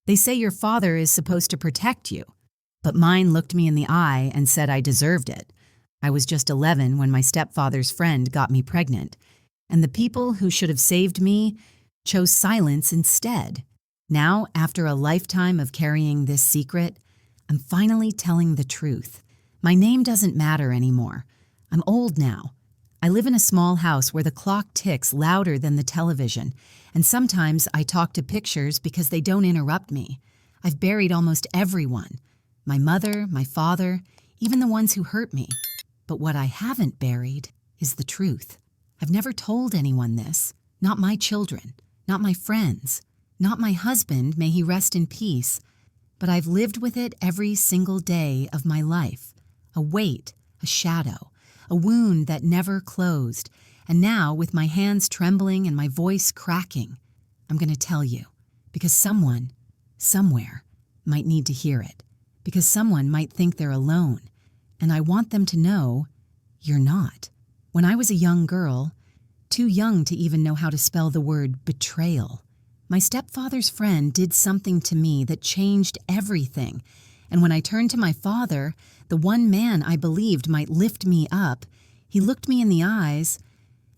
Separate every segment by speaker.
Speaker 1: They say your father is supposed to protect you, but mine looked me in the eye and said I deserved it. I was just 11 when my stepfather's friend got me pregnant, and the people who should have saved me chose silence instead. Now, after a lifetime of carrying this secret, I'm finally telling the truth. My name doesn't matter anymore. I'm old now. I live in a small house where the clock ticks louder than the television, and sometimes I talk to pictures because they don't interrupt me. I've buried almost everyone. My mother, my father, even the ones who hurt me. But what I haven't buried is the truth. I've never told anyone this. Not my children, not my friends, not my husband, may he rest in peace. But I've lived with it every single day of my life. A weight, a shadow, a wound that never closed. And now, with my hands trembling and my voice cracking, I'm going to tell you. Because someone, somewhere, might need to hear it. Because someone might think they're alone. And I want them to know you're not. When I was a young girl, too young to even know how to spell the word betrayal, my stepfather's friend did something to me that changed everything. And when I turned to my father, the one man I believed might lift me up, he looked me in the eyes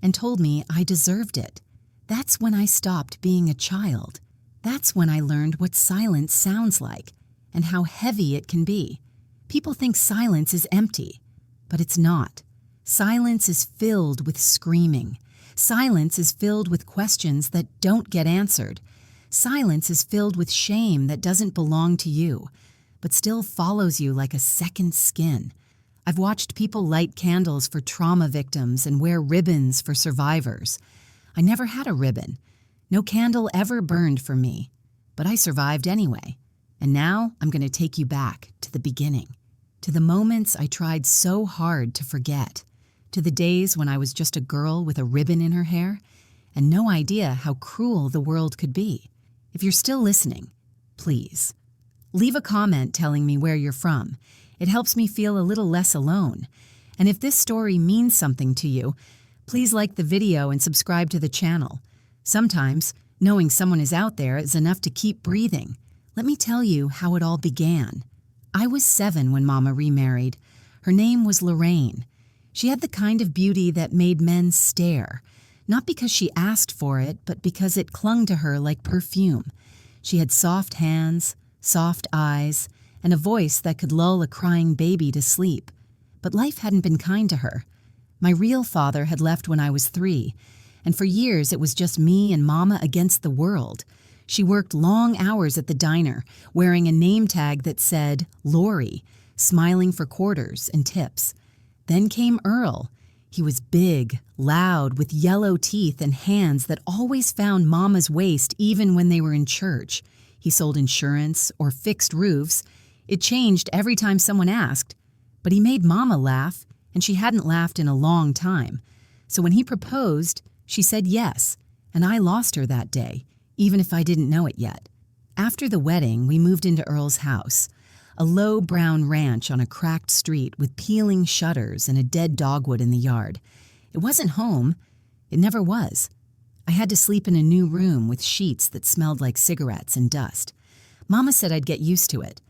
Speaker 1: and told me I deserved it. That's when I stopped being a child. That's when I learned what silence sounds like and how heavy it can be. People think silence is empty, but it's not. Silence is filled with screaming. Silence is filled with questions that don't get answered. Silence is filled with shame that doesn't belong to you, but still follows you like a second skin. I've watched people light candles for trauma victims and wear ribbons for survivors. I never had a ribbon. No candle ever burned for me, but I survived anyway. And now I'm going to take you back to the beginning, to the moments I tried so hard to forget, to the days when I was just a girl with a ribbon in her hair and no idea how cruel the world could be. If you're still listening, please, leave a comment telling me where you're from. It helps me feel a little less alone. And if this story means something to you, please like the video and subscribe to the channel. Sometimes, knowing someone is out there is enough to keep breathing. Let me tell you how it all began. I was 7 when Mama remarried. Her name was Lorraine. She had the kind of beauty that made men stare, not because she asked for it, but because it clung to her like perfume. She had soft hands, soft eyes, and a voice that could lull a crying baby to sleep. But life hadn't been kind to her. My real father had left when I was 3, and for years it was just me and Mama against the world. She worked long hours at the diner, wearing a name tag that said Lori, smiling for quarters and tips. Then came Earl. He was big, loud, with yellow teeth and hands that always found Mama's waist even when they were in church. He sold insurance or fixed roofs. It changed every time someone asked, but he made Mama laugh, and she hadn't laughed in a long time. So when he proposed, she said yes, and I lost her that day, even if I didn't know it yet. After the wedding, we moved into Earl's house, a low brown ranch on a cracked street with peeling shutters and a dead dogwood in the yard. It wasn't home. It never was. I had to sleep in a new room with sheets that smelled like cigarettes and dust. Mama said I'd get used to it.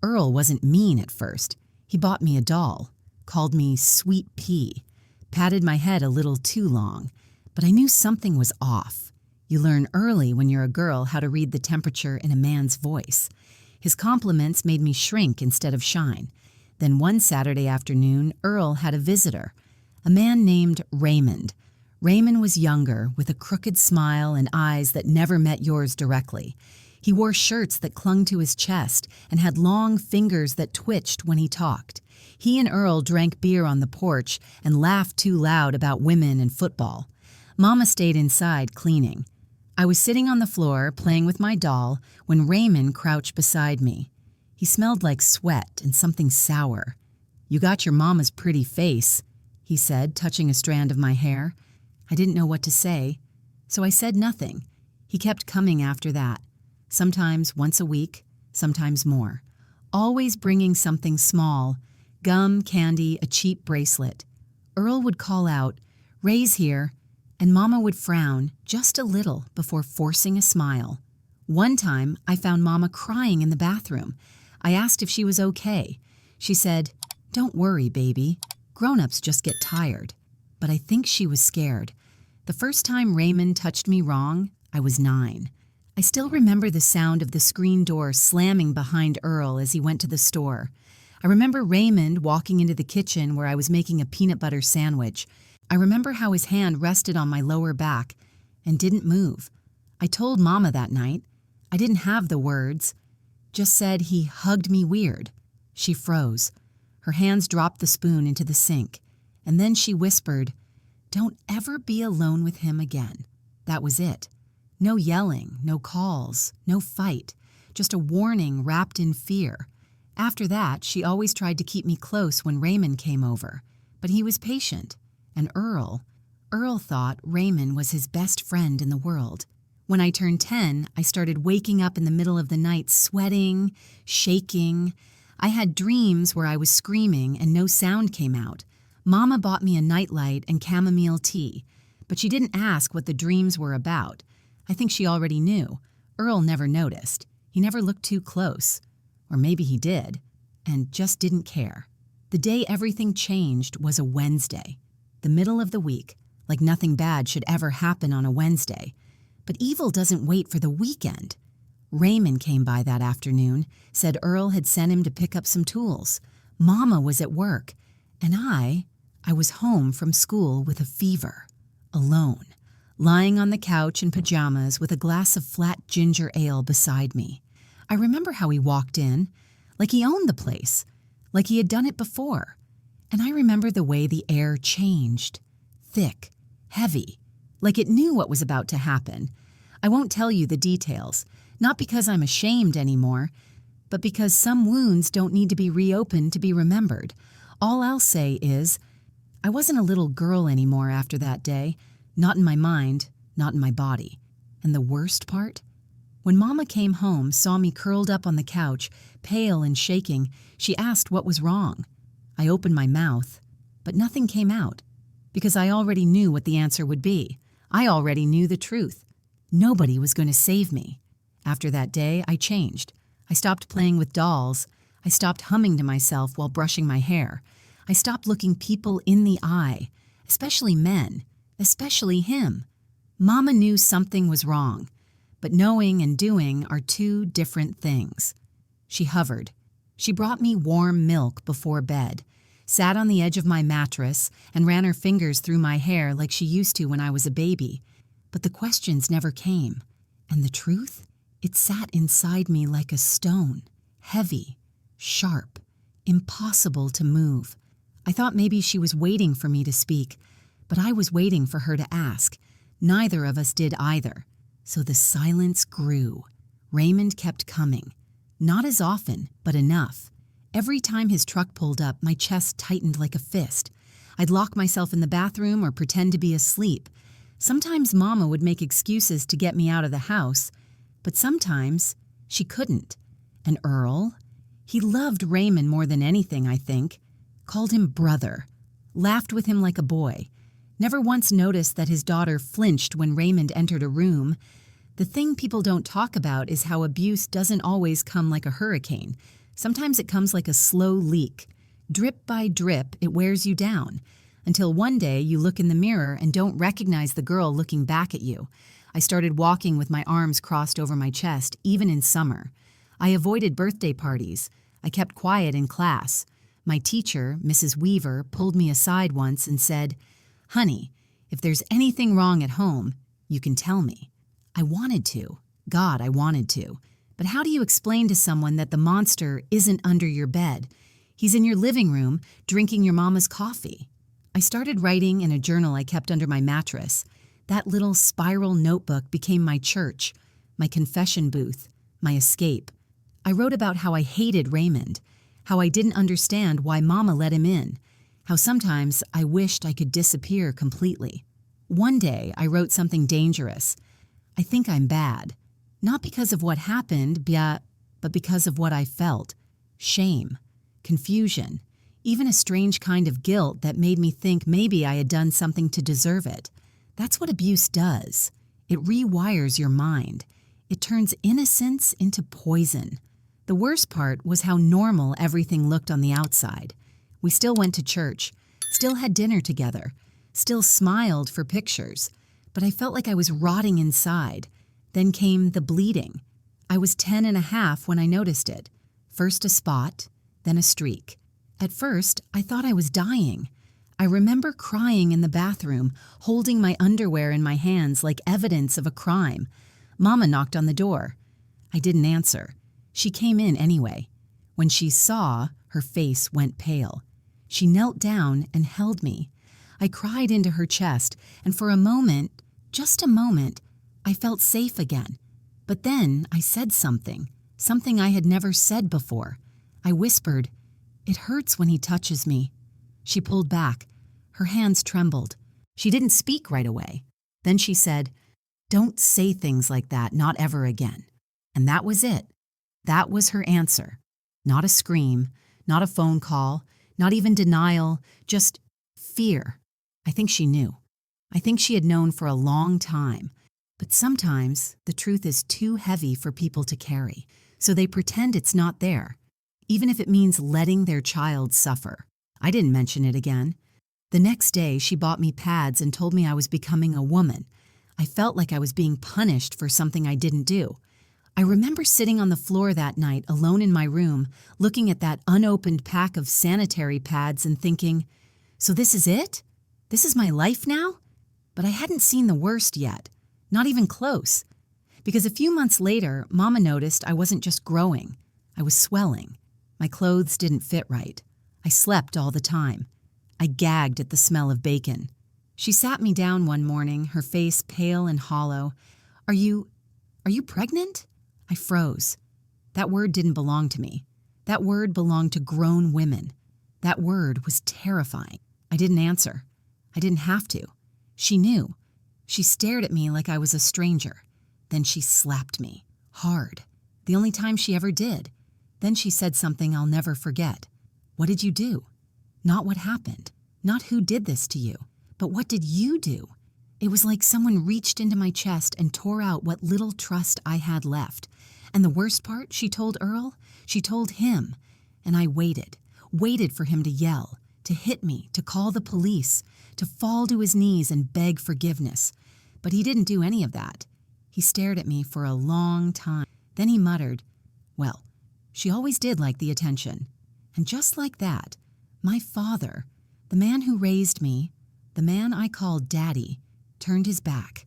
Speaker 1: Earl wasn't mean at first. He bought me a doll, called me Sweet Pea, patted my head a little too long, but I knew something was off. You learn early when you're a girl how to read the temperature in a man's voice. His compliments made me shrink instead of shine. Then one Saturday afternoon, Earl had a visitor, a man named Raymond. Raymond was younger, with a crooked smile and eyes that never met yours directly. He wore shirts that clung to his chest and had long fingers that twitched when he talked. He and Earl drank beer on the porch and laughed too loud about women and football. Mama stayed inside cleaning. I was sitting on the floor playing with my doll when Raymond crouched beside me. He smelled like sweat and something sour. "You got your mama's pretty face," he said, touching a strand of my hair. I didn't know what to say, so I said nothing. He kept coming after that, sometimes once a week, sometimes more, always bringing something small, gum, candy, a cheap bracelet. Earl would call out, "Ray's here," and Mama would frown just a little before forcing a smile. One time, I found Mama crying in the bathroom. I asked if she was okay. She said, "Don't worry, baby. Grown-ups just get tired." But I think she was scared. The first time Raymond touched me wrong, I was 9. I still remember the sound of the screen door slamming behind Earl as he went to the store. I remember Raymond walking into the kitchen where I was making a peanut butter sandwich. I remember how his hand rested on my lower back and didn't move. I told Mama that night. I didn't have the words, just said he hugged me weird. She froze. Her hands dropped the spoon into the sink, and then she whispered, "Don't ever be alone with him again." That was it. No yelling, no calls, no fight, just a warning wrapped in fear. After that, she always tried to keep me close when Raymond came over, but he was patient. And Earl thought Raymond was his best friend in the world. When I turned 10, I started waking up in the middle of the night sweating, shaking. I had dreams where I was screaming and no sound came out. Mama bought me a nightlight and chamomile tea, but she didn't ask what the dreams were about. I think she already knew. Earl never noticed. He never looked too close. Or maybe he did, and just didn't care. The day everything changed was a Wednesday. The middle of the week, like nothing bad should ever happen on a Wednesday. But evil doesn't wait for the weekend. Raymond came by that afternoon, said Earl had sent him to pick up some tools. Mama was at work, and I was home from school with a fever, alone, lying on the couch in pajamas with a glass of flat ginger ale beside me. I remember how he walked in, like he owned the place, like he had done it before. And I remember the way the air changed, thick, heavy, like it knew what was about to happen. I won't tell you the details, not because I'm ashamed anymore, but because some wounds don't need to be reopened to be remembered. All I'll say is, I wasn't a little girl anymore after that day, not in my mind, not in my body. And the worst part? When Mama came home, saw me curled up on the couch, pale and shaking, she asked what was wrong. I opened my mouth, but nothing came out, because I already knew what the answer would be. I already knew the truth. Nobody was going to save me. After that day, I changed. I stopped playing with dolls. I stopped humming to myself while brushing my hair. I stopped looking people in the eye, especially men, especially him. Mama knew something was wrong, but knowing and doing are two different things. She hovered. She brought me warm milk before bed, sat on the edge of my mattress, and ran her fingers through my hair like she used to when I was a baby. But the questions never came. And the truth? It sat inside me like a stone, heavy, sharp, impossible to move. I thought maybe she was waiting for me to speak, but I was waiting for her to ask. Neither of us did either. So the silence grew. Raymond kept coming. Not as often, but enough. Every time his truck pulled up, my chest tightened like a fist. I'd lock myself in the bathroom or pretend to be asleep. Sometimes Mama would make excuses to get me out of the house, but sometimes she couldn't. And Earl? He loved Raymond more than anything, I think. Called him brother. Laughed with him like a boy. Never once noticed that his daughter flinched when Raymond entered a room. The thing people don't talk about is how abuse doesn't always come like a hurricane. Sometimes it comes like a slow leak. Drip by drip, it wears you down. Until one day you look in the mirror and don't recognize the girl looking back at you. I started walking with my arms crossed over my chest, even in summer. I avoided birthday parties. I kept quiet in class. My teacher, Mrs. Weaver, pulled me aside once and said, "Honey, if there's anything wrong at home, you can tell me." I wanted to. God, I wanted to. But how do you explain to someone that the monster isn't under your bed? He's in your living room, drinking your mama's coffee. I started writing in a journal I kept under my mattress. That little spiral notebook became my church, my confession booth, my escape. I wrote about how I hated Raymond, how I didn't understand why Mama let him in, how sometimes I wished I could disappear completely. One day, I wrote something dangerous. I think I'm bad. Not because of what happened, but because of what I felt. Shame, confusion, even a strange kind of guilt that made me think maybe I had done something to deserve it. That's what abuse does. It rewires your mind. It turns innocence into poison. The worst part was how normal everything looked on the outside. We still went to church, still had dinner together, still smiled for pictures, but I felt like I was rotting inside. Then came the bleeding. I was 10 and a half when I noticed it. First a spot, then a streak. At first, I thought I was dying. I remember crying in the bathroom, holding my underwear in my hands like evidence of a crime. Mama knocked on the door. I didn't answer. She came in anyway. When she saw, her face went pale. She knelt down and held me. I cried into her chest, and for a moment, just a moment, I felt safe again. But then I said something I had never said before. I whispered, "It hurts when he touches me." She pulled back. Her hands trembled. She didn't speak right away. Then she said, "Don't say things like that, not ever again." And that was it. That was her answer. Not a scream, not a phone call, not even denial, just fear. I think she knew. I think she had known for a long time. But sometimes the truth is too heavy for people to carry, so they pretend it's not there, even if it means letting their child suffer. I didn't mention it again. The next day, she bought me pads and told me I was becoming a woman. I felt like I was being punished for something I didn't do. I remember sitting on the floor that night alone in my room, looking at that unopened pack of sanitary pads and thinking, so this is it? This is my life now? But I hadn't seen the worst yet. Not even close. Because a few months later, Mama noticed I wasn't just growing. I was swelling. My clothes didn't fit right. I slept all the time. I gagged at the smell of bacon. She sat me down one morning, her face pale and hollow. Are you pregnant?" I froze. That word didn't belong to me. That word belonged to grown women. That word was terrifying. I didn't answer. I didn't have to. She knew. She stared at me like I was a stranger. Then she slapped me. Hard. The only time she ever did. Then she said something I'll never forget. "What did you do? Not what happened. Not who did this to you. But what did you do?" It was like someone reached into my chest and tore out what little trust I had left. And the worst part, she told Earl, she told him. And I waited for him to yell, to hit me, to call the police, to fall to his knees and beg forgiveness. But he didn't do any of that. He stared at me for a long time. Then he muttered, "Well, she always did like the attention." And just like that, my father, the man who raised me, the man I called Daddy, turned his back.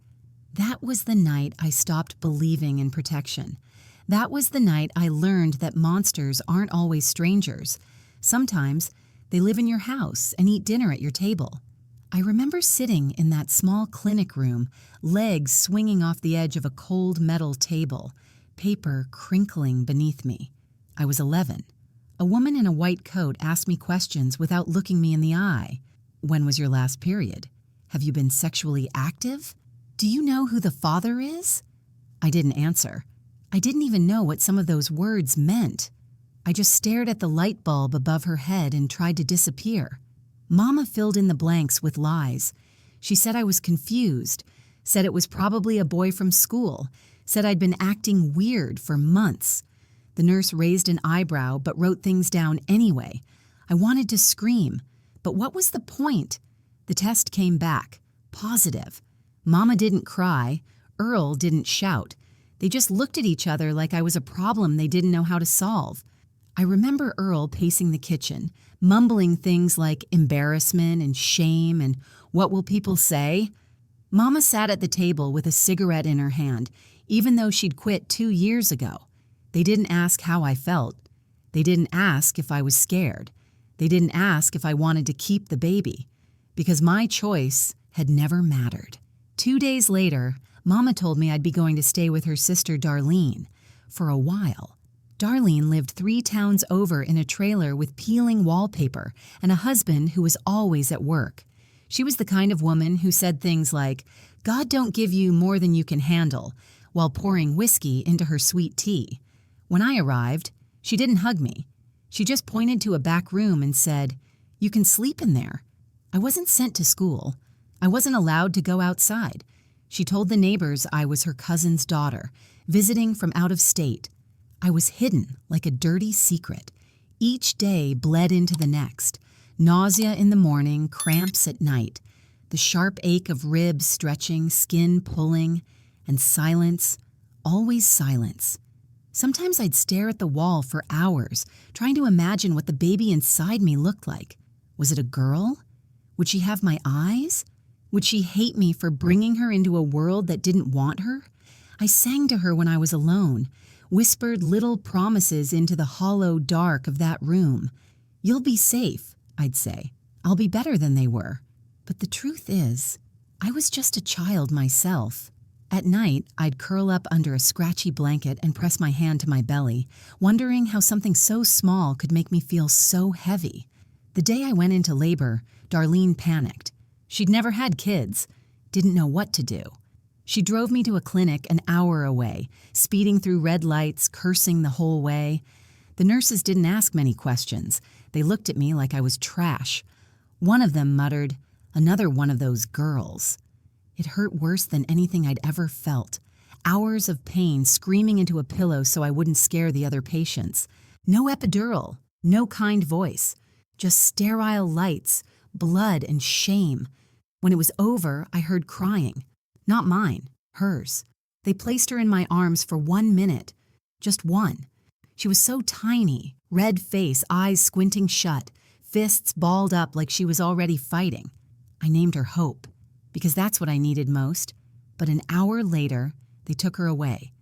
Speaker 1: That was the night I stopped believing in protection. That was the night I learned that monsters aren't always strangers. Sometimes they live in your house and eat dinner at your table. I remember sitting in that small clinic room, legs swinging off the edge of a cold metal table, paper crinkling beneath me. I was 11. A woman in a white coat asked me questions without looking me in the eye. "When was your last period? Have you been sexually active? Do you know who the father is?" I didn't answer. I didn't even know what some of those words meant. I just stared at the light bulb above her head and tried to disappear. Mama filled in the blanks with lies. She said I was confused, said it was probably a boy from school, said I'd been acting weird for months. The nurse raised an eyebrow but wrote things down anyway. I wanted to scream, but what was the point? The test came back, positive. Mama didn't cry, Earl didn't shout. They just looked at each other like I was a problem they didn't know how to solve. I remember Earl pacing the kitchen, mumbling things like embarrassment and shame and what will people say? Mama sat at the table with a cigarette in her hand, even though she'd quit 2 years ago. They didn't ask how I felt. They didn't ask if I was scared. They didn't ask if I wanted to keep the baby, because my choice had never mattered. 2 days later, Mama told me I'd be going to stay with her sister Darlene for a while. Darlene lived 3 towns over in a trailer with peeling wallpaper and a husband who was always at work. She was the kind of woman who said things like, "God don't give you more than you can handle," while pouring whiskey into her sweet tea. When I arrived, she didn't hug me. She just pointed to a back room and said, "You can sleep in there." I wasn't sent to school. I wasn't allowed to go outside. She told the neighbors I was her cousin's daughter, visiting from out of state. I was hidden like a dirty secret. Each day bled into the next. Nausea in the morning, cramps at night, the sharp ache of ribs stretching, skin pulling, and silence, always silence. Sometimes I'd stare at the wall for hours, trying to imagine what the baby inside me looked like. Was it a girl? Would she have my eyes? Would she hate me for bringing her into a world that didn't want her? I sang to her when I was alone, whispered little promises into the hollow dark of that room. "You'll be safe," I'd say. "I'll be better than they were." But the truth is, I was just a child myself. At night, I'd curl up under a scratchy blanket and press my hand to my belly, wondering how something so small could make me feel so heavy. The day I went into labor, Darlene panicked. She'd never had kids, didn't know what to do. She drove me to a clinic an hour away, speeding through red lights, cursing the whole way. The nurses didn't ask many questions. They looked at me like I was trash. One of them muttered, "Another one of those girls." It hurt worse than anything I'd ever felt. Hours of pain screaming into a pillow so I wouldn't scare the other patients. No epidural, no kind voice, just sterile lights, blood and shame. When it was over, I heard crying. Not mine, hers. They placed her in my arms for 1 minute. Just one. She was so tiny, red face, eyes squinting shut, fists balled up like she was already fighting. I named her Hope, because that's what I needed most. But an hour later, they took her away.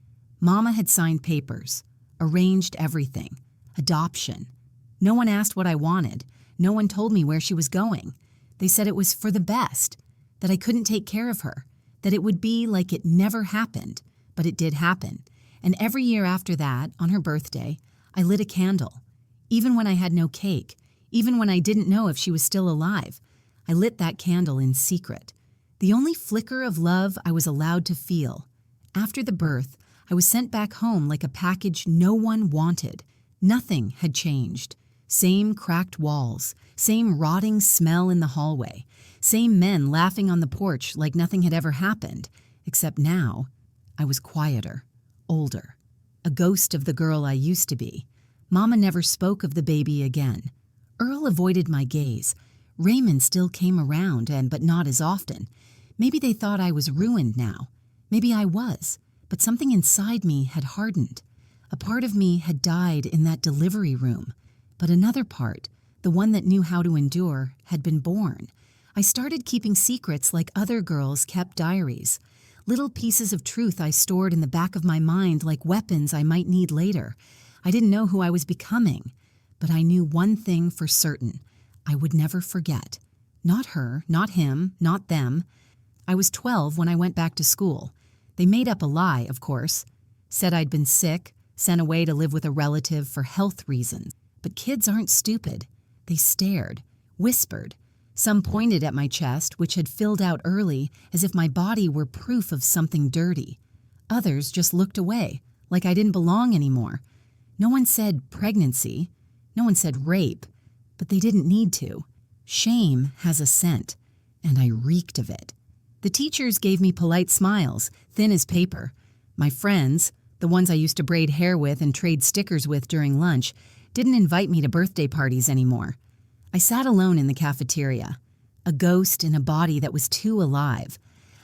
Speaker 1: Mama had signed papers, arranged everything. Adoption. No one asked what I wanted. No one told me where she was going. They said it was for the best, that I couldn't take care of her, that it would be like it never happened. But it did happen. And every year after that, on her birthday, I lit a candle. Even when I had no cake, even when I didn't know if she was still alive, I lit that candle in secret. The only flicker of love I was allowed to feel. After the birth, I was sent back home like a package no one wanted. Nothing had changed. Same cracked walls, same rotting smell in the hallway, same men laughing on the porch like nothing had ever happened, except now I was quieter, older, a ghost of the girl I used to be. Mama never spoke of the baby again. Earl avoided my gaze. Raymond still came around, but not as often. Maybe they thought I was ruined now. Maybe I was, but something inside me had hardened. A part of me had died in that delivery room, but another part, the one that knew how to endure, had been born. I started keeping secrets like other girls kept diaries. Little pieces of truth I stored in the back of my mind like weapons I might need later. I didn't know who I was becoming, but I knew one thing for certain. I would never forget. Not her, not him, not them. I was 12 when I went back to school. They made up a lie, of course. Said I'd been sick, sent away to live with a relative for health reasons. But kids aren't stupid. They stared, whispered. Some pointed at my chest, which had filled out early, as if my body were proof of something dirty. Others just looked away, like I didn't belong anymore. No one said pregnancy. No one said rape. But they didn't need to. Shame has a scent, and I reeked of it. The teachers gave me polite smiles, thin as paper. My friends, the ones I used to braid hair with and trade stickers with during lunch, didn't invite me to birthday parties anymore. I sat alone in the cafeteria, a ghost in a body that was too alive.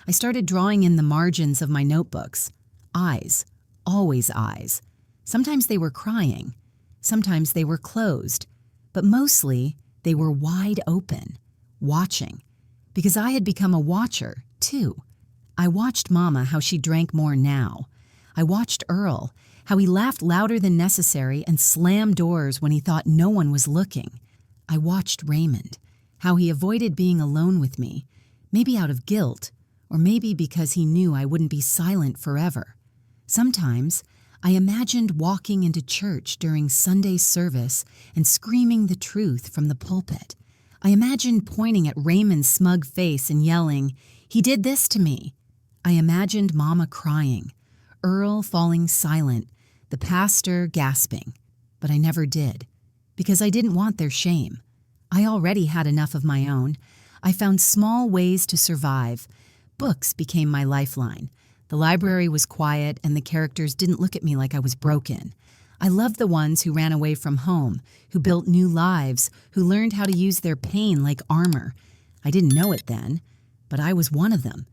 Speaker 1: I started drawing in the margins of my notebooks. Eyes, always eyes. Sometimes they were crying. Sometimes they were closed. But mostly, they were wide open, watching. Because I had become a watcher, too. I watched Mama, how she drank more now. I watched Earl, how he laughed louder than necessary and slammed doors when he thought no one was looking. I watched Raymond, how he avoided being alone with me, maybe out of guilt, or maybe because he knew I wouldn't be silent forever. Sometimes, I imagined walking into church during Sunday service and screaming the truth from the pulpit. I imagined pointing at Raymond's smug face and yelling, "He did this to me." I imagined Mama crying, Earl falling silent, the pastor gasping. But I never did, because I didn't want their shame. I already had enough of my own. I found small ways to survive, Books became my lifeline. The library was quiet and the characters didn't look at me like I was broken. I loved the ones who ran away from home, who built new lives, who learned how to use their pain like armor. I didn't know it then, but I was one of them.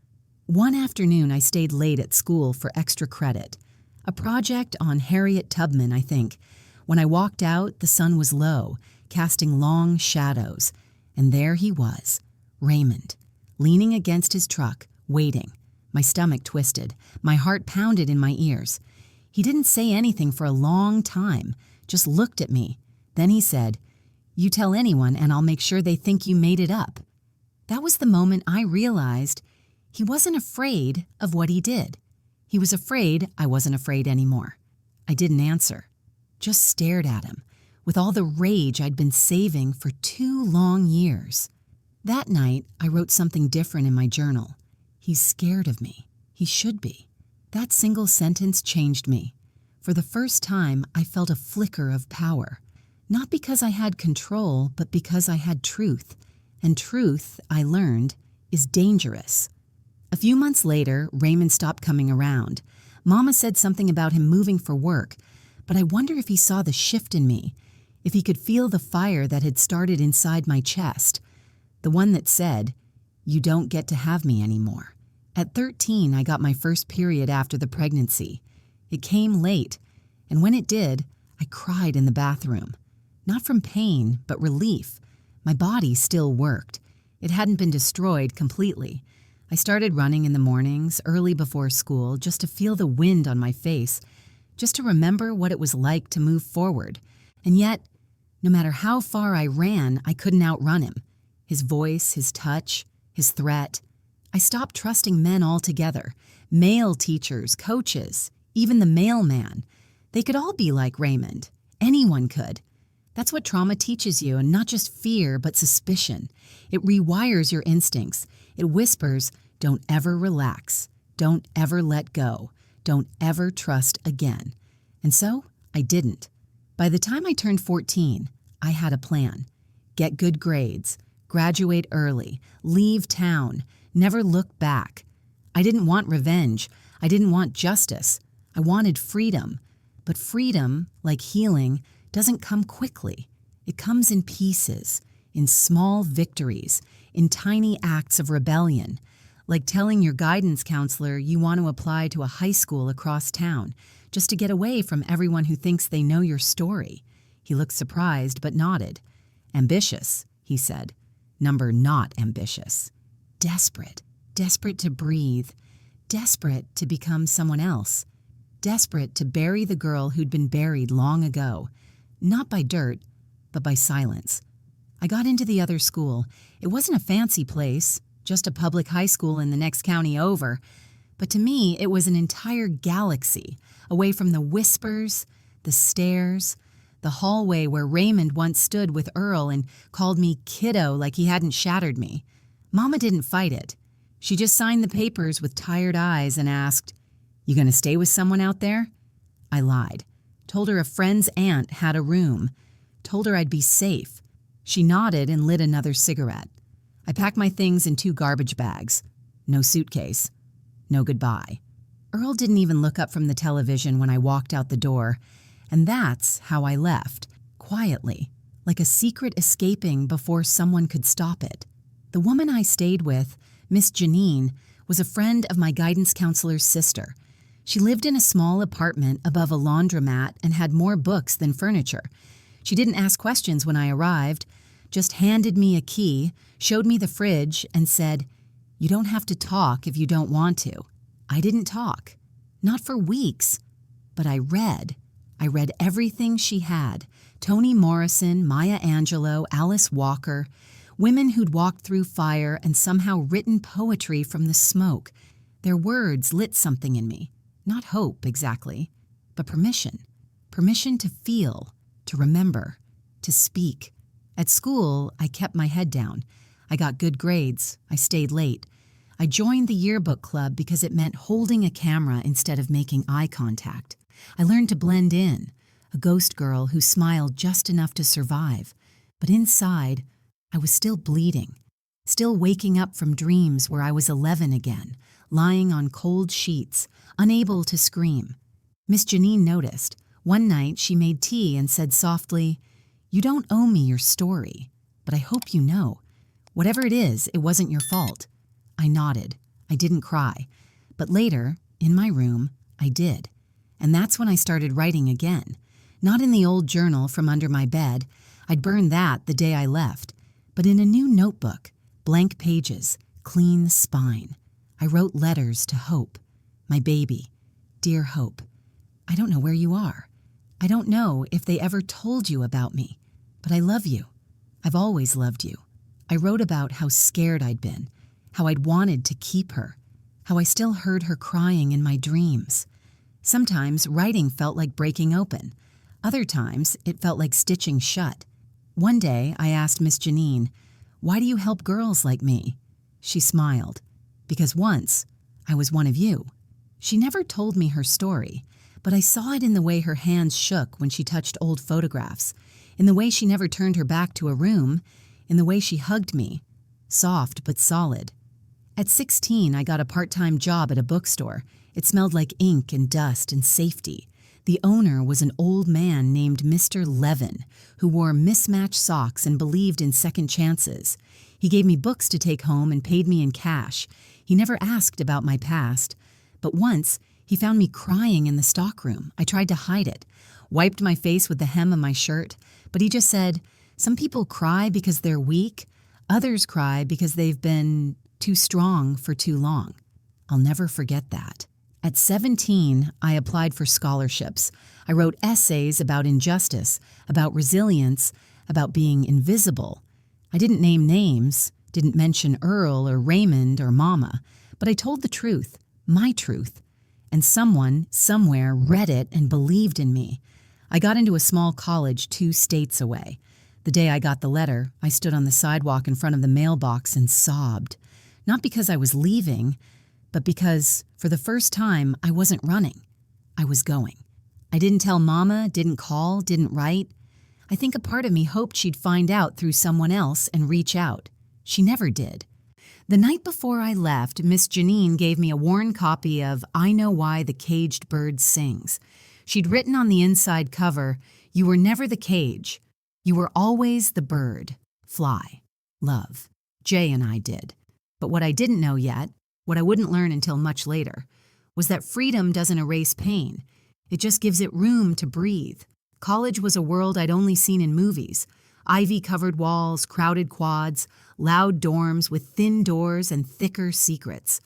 Speaker 1: One afternoon, I stayed late at school for extra credit. A project on Harriet Tubman, I think. When I walked out, the sun was low, casting long shadows. And there he was, Raymond, leaning against his truck, waiting. My stomach twisted. My heart pounded in my ears. He didn't say anything for a long time, just looked at me. Then he said, "You tell anyone and I'll make sure they think you made it up." That was the moment I realized he wasn't afraid of what he did. He was afraid I wasn't afraid anymore. I didn't answer, just stared at him, with all the rage I'd been saving for 2 long years. That night, I wrote something different in my journal. He's scared of me. He should be. That single sentence changed me. For the first time, I felt a flicker of power. Not because I had control, but because I had truth. And truth, I learned, is dangerous. A few months later, Raymond stopped coming around. Mama said something about him moving for work, but I wonder if he saw the shift in me, if he could feel the fire that had started inside my chest. The one that said, "You don't get to have me anymore." At 13, I got my first period after the pregnancy. It came late, and when it did, I cried in the bathroom. Not from pain, but relief. My body still worked. It hadn't been destroyed completely. I started running in the mornings, early before school, just to feel the wind on my face, just to remember what it was like to move forward. And yet, no matter how far I ran, I couldn't outrun him. His voice, his touch, his threat. I stopped trusting men altogether. Male teachers, coaches, even the mailman. They could all be like Raymond. Anyone could. That's what trauma teaches you, and not just fear, but suspicion. It rewires your instincts. It whispers, don't ever relax. Don't ever let go. Don't ever trust again. And so, I didn't. By the time I turned 14, I had a plan. Get good grades, graduate early, leave town, never look back. I didn't want revenge. I didn't want justice. I wanted freedom. But freedom, like healing, doesn't come quickly. It comes in pieces, in small victories, in tiny acts of rebellion, like telling your guidance counselor you want to apply to a high school across town, just to get away from everyone who thinks they know your story. He looked surprised but nodded. Ambitious, he said. Number not ambitious. Desperate. Desperate to breathe. Desperate to become someone else. Desperate to bury the girl who'd been buried long ago. Not by dirt, but by silence. I got into the other school. It wasn't a fancy place, just a public high school in the next county over. But to me, it was an entire galaxy, away from the whispers, the stares, the hallway where Raymond once stood with Earl and called me kiddo like he hadn't shattered me. Mama didn't fight it. She just signed the papers with tired eyes and asked, "You gonna stay with someone out there?" I lied. Told her a friend's aunt had a room. Told her I'd be safe. She nodded and lit another cigarette. I packed my things in 2 garbage bags. No suitcase. No goodbye. Earl didn't even look up from the television when I walked out the door. And that's how I left, quietly, like a secret escaping before someone could stop it. The woman I stayed with, Miss Janine, was a friend of my guidance counselor's sister. She lived in a small apartment above a laundromat and had more books than furniture. She didn't ask questions when I arrived, just handed me a key, showed me the fridge, and said, "You don't have to talk if you don't want to." I didn't talk. Not for weeks. But I read. I read everything she had. Toni Morrison, Maya Angelou, Alice Walker. Women who'd walked through fire and somehow written poetry from the smoke. Their words lit something in me. Not hope, exactly, but permission. Permission to feel, to remember, to speak. At school, I kept my head down. I got good grades. I stayed late. I joined the yearbook club because it meant holding a camera instead of making eye contact. I learned to blend in, a ghost girl who smiled just enough to survive. But inside, I was still bleeding. still waking up from dreams where I was 11 again, lying on cold sheets, unable to scream. Miss Janine noticed. One night she made tea and said softly, "You don't owe me your story, but I hope you know. Whatever it is, it wasn't your fault." I nodded. I didn't cry. But later, in my room, I did. And that's when I started writing again. Not in the old journal from under my bed. I'd burned that the day I left. But in a new notebook, blank pages, clean spine. I wrote letters to Hope, my baby. Dear Hope, I don't know where you are. I don't know if they ever told you about me, but I love you. I've always loved you. I wrote about how scared I'd been, how I'd wanted to keep her, how I still heard her crying in my dreams. Sometimes writing felt like breaking open. Other times it felt like stitching shut. One day I asked Miss Janine, "Why do you help girls like me?" She smiled. "Because once I was one of you." She never told me her story, but I saw it in the way her hands shook when she touched old photographs, in the way she never turned her back to a room, in the way she hugged me, soft but solid. At 16, I got a part-time job at a bookstore. It smelled like ink and dust and safety. The owner was an old man named Mr. Levin, who wore mismatched socks and believed in second chances. He gave me books to take home and paid me in cash. He never asked about my past. But once, he found me crying in the stockroom. I tried to hide it, wiped my face with the hem of my shirt, but he just said, "Some people cry because they're weak. Others cry because they've been too strong for too long." I'll never forget that. At 17, I applied for scholarships. I wrote essays about injustice, about resilience, about being invisible. I didn't name names, didn't mention Earl or Raymond or Mama, but I told the truth, my truth. And someone, somewhere, read it and believed in me. I got into a small college 2 states away. The day I got the letter, I stood on the sidewalk in front of the mailbox and sobbed. Not because I was leaving, but because, for the first time, I wasn't running. I was going. I didn't tell Mama, didn't call, didn't write. I think a part of me hoped she'd find out through someone else and reach out. She never did. The night before I left, Miss Janine gave me a worn copy of I Know Why the Caged Bird Sings. She'd written on the inside cover, "You were never the cage. You were always the bird. Fly. Love." Jay and I did. But what I didn't know yet, what I wouldn't learn until much later, was that freedom doesn't erase pain. It just gives it room to breathe. College was a world I'd only seen in movies. Ivy-covered walls, crowded quads, loud dorms with thin doors and thicker secrets.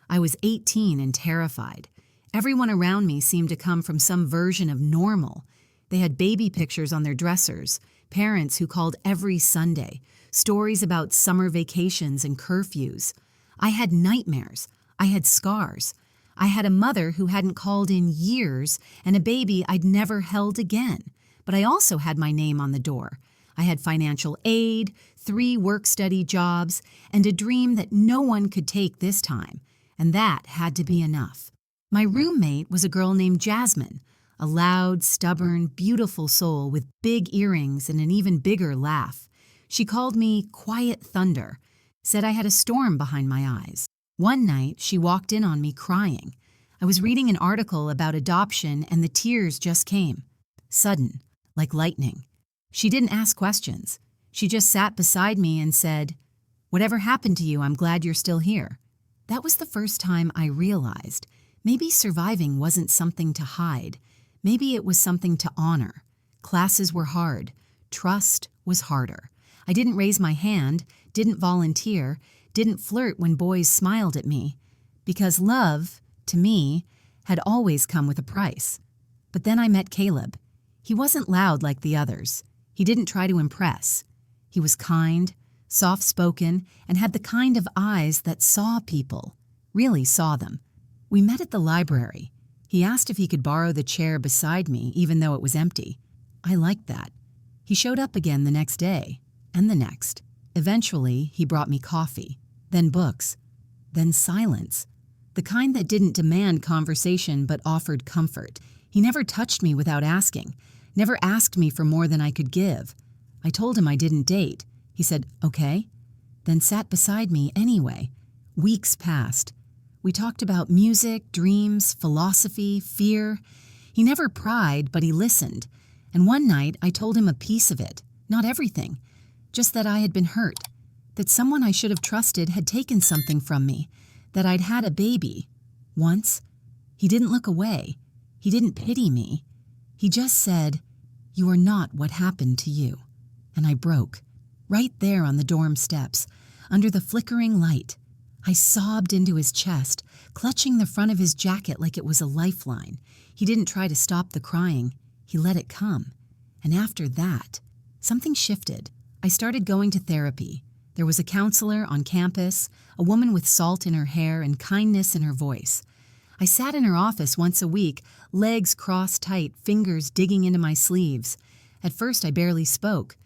Speaker 1: I was 18 and terrified. Everyone around me seemed to come from some version of normal. They had baby pictures on their dressers, parents who called every Sunday, stories about summer vacations and curfews. I had nightmares. I had scars. I had a mother who hadn't called in years and a baby I'd never held again. But I also had my name on the door. I had financial aid, 3 work-study jobs, and a dream that no one could take this time. And that had to be enough. My roommate was a girl named Jasmine, a loud, stubborn, beautiful soul with big earrings and an even bigger laugh. She called me Quiet Thunder, said I had a storm behind my eyes. One night, she walked in on me crying. I was reading an article about adoption and the tears just came. Sudden, like lightning. She didn't ask questions. She just sat beside me and said, "Whatever happened to you, I'm glad you're still here." That was the first time I realized maybe surviving wasn't something to hide. Maybe it was something to honor. Classes were hard. Trust was harder. I didn't raise my hand, didn't volunteer, didn't flirt when boys smiled at me, because love, to me, had always come with a price. But then I met Caleb. He wasn't loud like the others. He didn't try to impress. He was kind, soft-spoken, and had the kind of eyes that saw people, really saw them. We met at the library. He asked if he could borrow the chair beside me, even though it was empty. I liked that. He showed up again the next day, and the next. Eventually, he brought me coffee, then books, then silence. The kind that didn't demand conversation but offered comfort. He never touched me without asking, never asked me for more than I could give. I told him I didn't date. He said, "Okay." then sat beside me anyway. Weeks passed. We talked about music, dreams, philosophy, fear. He never pried, but he listened. And one night I told him a piece of it, not everything, just that I had been hurt, that someone I should have trusted had taken something from me, that I'd had a baby. Once. He didn't look away. He didn't pity me. He just said, "You are not what happened to you." And I broke, right there on the dorm steps, under the flickering light. I sobbed into his chest, clutching the front of his jacket like it was a lifeline. He didn't try to stop the crying. He let it come. And after that, something shifted. I started going to therapy. There was a counselor on campus, a woman with salt in her hair and kindness in her voice. I sat in her office once a week, legs crossed tight, fingers digging into my sleeves. At first I barely spoke.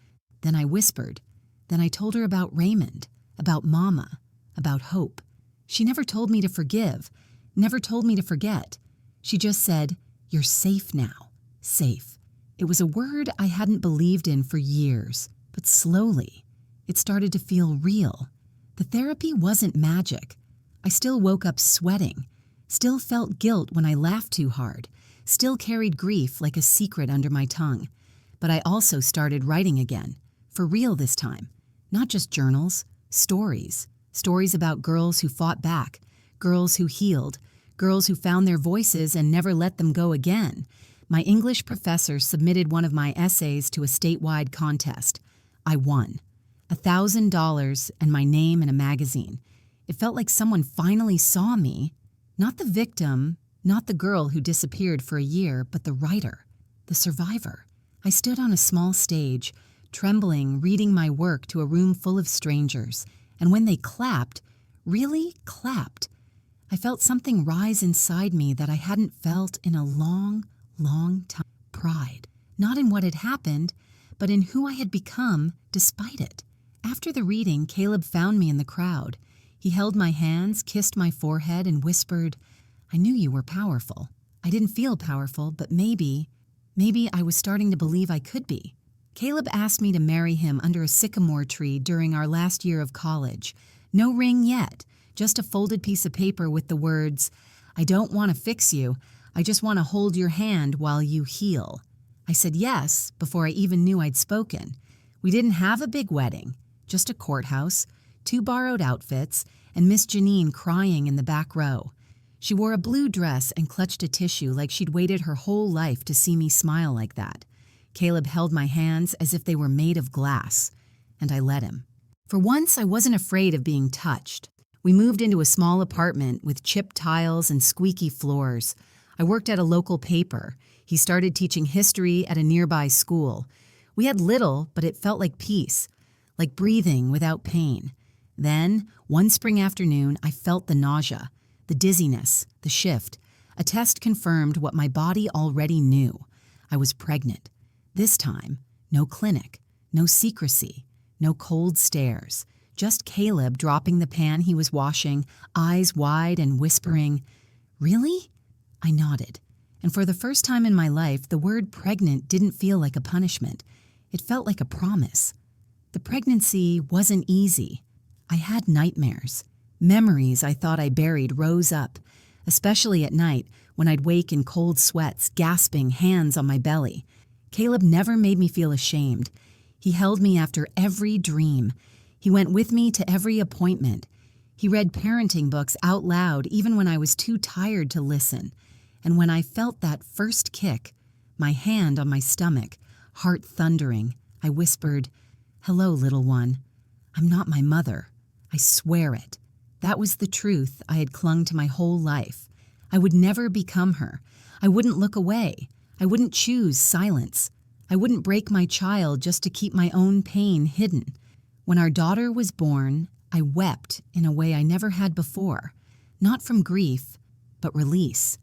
Speaker 1: Then I whispered. Then I told her about Raymond, about Mama, about hope. She never told me to forgive, never told me to forget. She just said, "You're safe now." Safe. It was a word I hadn't believed in for years, but slowly, it started to feel real. The therapy wasn't magic. I still woke up sweating, still felt guilt when I laughed too hard, still carried grief like a secret under my tongue. But I also started writing again, for real this time. Not just journals, stories. Stories about girls who fought back, girls who healed, girls who found their voices and never let them go again. My English professor submitted one of my essays to a statewide contest. I won. $1,000 and my name in a magazine. It felt like someone finally saw me. Not the victim, not the girl who disappeared for a year, but the writer, the survivor. I stood on a small stage, trembling, reading my work to a room full of strangers. And when they clapped, really clapped, I felt something rise inside me that I hadn't felt in a long, long time. Pride, not in what had happened, but in who I had become despite it. After the reading, Caleb found me in the crowd. He held my hands, kissed my forehead, and whispered, "I knew you were powerful." I didn't feel powerful, but maybe I was starting to believe I could be. Caleb asked me to marry him under a sycamore tree during our last year of college. No ring yet, just a folded piece of paper with the words, "I don't want to fix you, I just want to hold your hand while you heal." I said yes before I even knew I'd spoken. We didn't have a big wedding, just a courthouse, 2 borrowed outfits, and Miss Janine crying in the back row. She wore a blue dress and clutched a tissue like she'd waited her whole life to see me smile like that. Caleb held my hands as if they were made of glass, and I let him. For once, I wasn't afraid of being touched. We moved into a small apartment with chipped tiles and squeaky floors. I worked at a local paper. He started teaching history at a nearby school. We had little, but it felt like peace, like breathing without pain. Then, one spring afternoon, I felt the nausea, the dizziness, the shift. A test confirmed what my body already knew. I was pregnant. This time, no clinic, no secrecy, no cold stares, just Caleb dropping the pan he was washing, eyes wide and whispering, "Really?" I nodded, and for the first time in my life, the word pregnant didn't feel like a punishment. It felt like a promise. The pregnancy wasn't easy. I had nightmares. Memories I thought I buried rose up, especially at night when I'd wake in cold sweats, gasping, hands on my belly. Caleb never made me feel ashamed. He held me after every dream. He went with me to every appointment. He read parenting books out loud even when I was too tired to listen. And when I felt that first kick, my hand on my stomach, heart thundering, I whispered, "Hello, little one. I'm not my mother. I swear it." That was the truth I had clung to my whole life. I would never become her. I wouldn't look away. I wouldn't choose silence. I wouldn't break my child just to keep my own pain hidden. When our daughter was born, I wept in a way I never had before, not from grief, but release.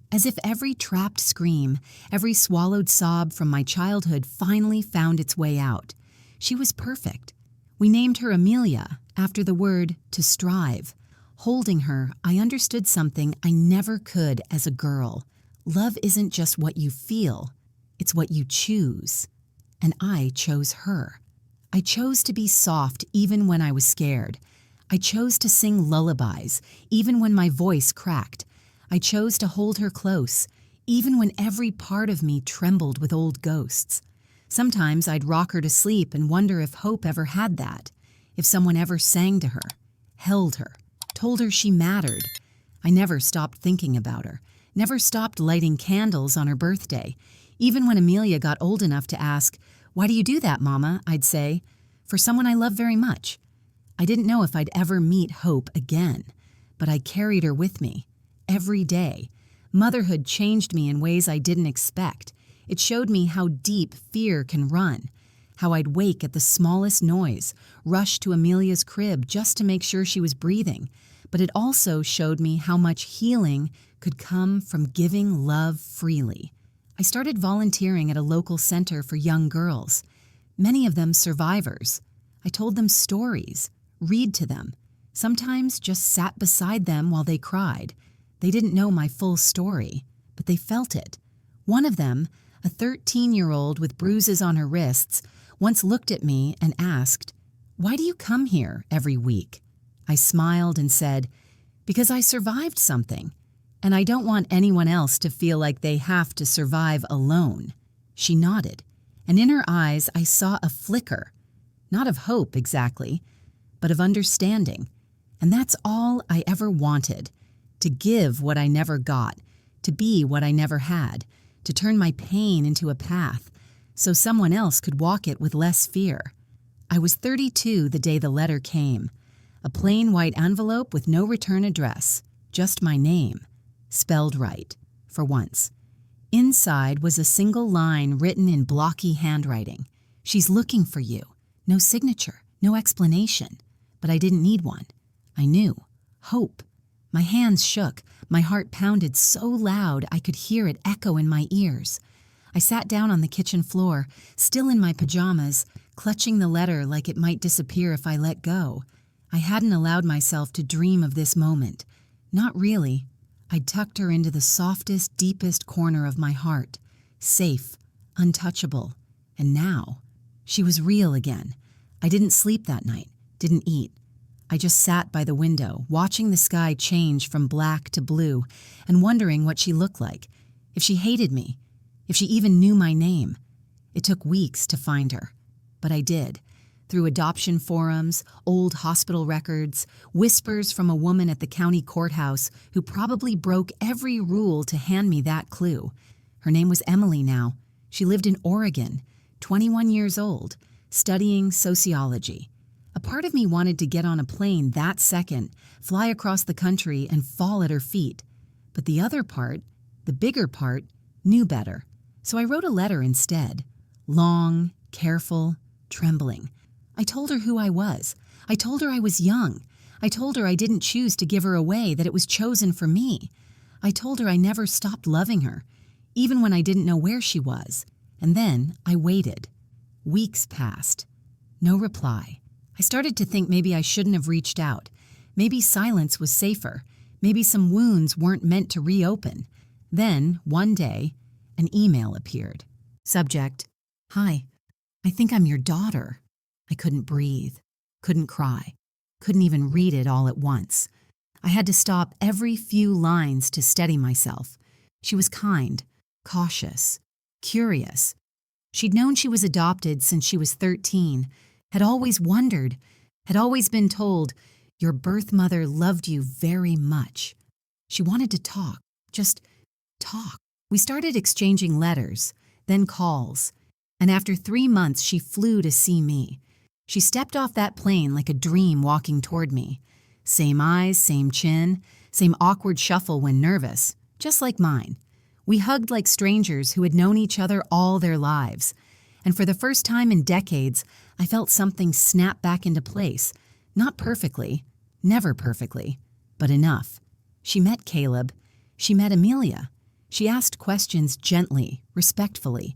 Speaker 1: As if every trapped scream, every swallowed sob from my childhood finally found its way out. She was perfect. We named her Amelia, after the word to strive. Holding her, I understood something I never could as a girl. Love isn't just what you feel, it's what you choose. And I chose her. I chose to be soft even when I was scared. I chose to sing lullabies even when my voice cracked. I chose to hold her close even when every part of me trembled with old ghosts. Sometimes I'd rock her to sleep and wonder if hope ever had that, if someone ever sang to her, held her, told her she mattered. I never stopped thinking about her, never stopped lighting candles on her birthday. Even when Amelia got old enough to ask, "Why do you do that, Mama?" I'd say, "For someone I love very much." I didn't know if I'd ever meet Hope again, but I carried her with me, every day. Motherhood changed me in ways I didn't expect. It showed me how deep fear can run, how I'd wake at the smallest noise, rush to Amelia's crib just to make sure she was breathing. But it also showed me how much healing could come from giving love freely. I started volunteering at a local center for young girls, many of them survivors. I told them stories, read to them, sometimes just sat beside them while they cried. They didn't know my full story, but they felt it. One of them, a 13-year-old with bruises on her wrists, once looked at me and asked, "Why do you come here every week?" I smiled and said, "Because I survived something, and I don't want anyone else to feel like they have to survive alone." She nodded, and in her eyes I saw a flicker, not of hope exactly, but of understanding. And that's all I ever wanted, to give what I never got, to be what I never had, to turn my pain into a path, so someone else could walk it with less fear. I was 32 the day the letter came, a plain white envelope with no return address, just my name, spelled right, for once. Inside was a single line written in blocky handwriting. "She's looking for you." No signature, no explanation. But I didn't need one. I knew. Hope. My hands shook. My heart pounded so loud I could hear it echo in my ears. I sat down on the kitchen floor, still in my pajamas, clutching the letter like it might disappear if I let go. I hadn't allowed myself to dream of this moment. Not really. I'd tucked her into the softest, deepest corner of my heart, safe, untouchable. And now, she was real again. I didn't sleep that night, didn't eat. I just sat by the window, watching the sky change from black to blue and wondering what she looked like, if she hated me, if she even knew my name. It took weeks to find her, but I did. Through adoption forums, old hospital records, whispers from a woman at the county courthouse who probably broke every rule to hand me that clue. Her name was Emily now. She lived in Oregon, 21 years old, studying sociology. A part of me wanted to get on a plane that second, fly across the country, and fall at her feet. But the other part, the bigger part, knew better. So I wrote a letter instead. Long, careful, trembling. I told her who I was. I told her I was young. I told her I didn't choose to give her away, that it was chosen for me. I told her I never stopped loving her, even when I didn't know where she was. And then I waited. Weeks passed. No reply. I started to think maybe I shouldn't have reached out. Maybe silence was safer. Maybe some wounds weren't meant to reopen. Then, one day, an email appeared. Subject: "Hi, I think I'm your daughter." I couldn't breathe, couldn't cry, couldn't even read it all at once. I had to stop every few lines to steady myself. She was kind, cautious, curious. She'd known she was adopted since she was 13, had always wondered, had always been told, "Your birth mother loved you very much." She wanted to talk, just talk. We started exchanging letters, then calls, and after 3 months she flew to see me. She stepped off that plane like a dream walking toward me. Same eyes, same chin, same awkward shuffle when nervous, just like mine. We hugged like strangers who had known each other all their lives. And for the first time in decades, I felt something snap back into place. Not perfectly, never perfectly, but enough. She met Caleb. She met Amelia. She asked questions gently, respectfully,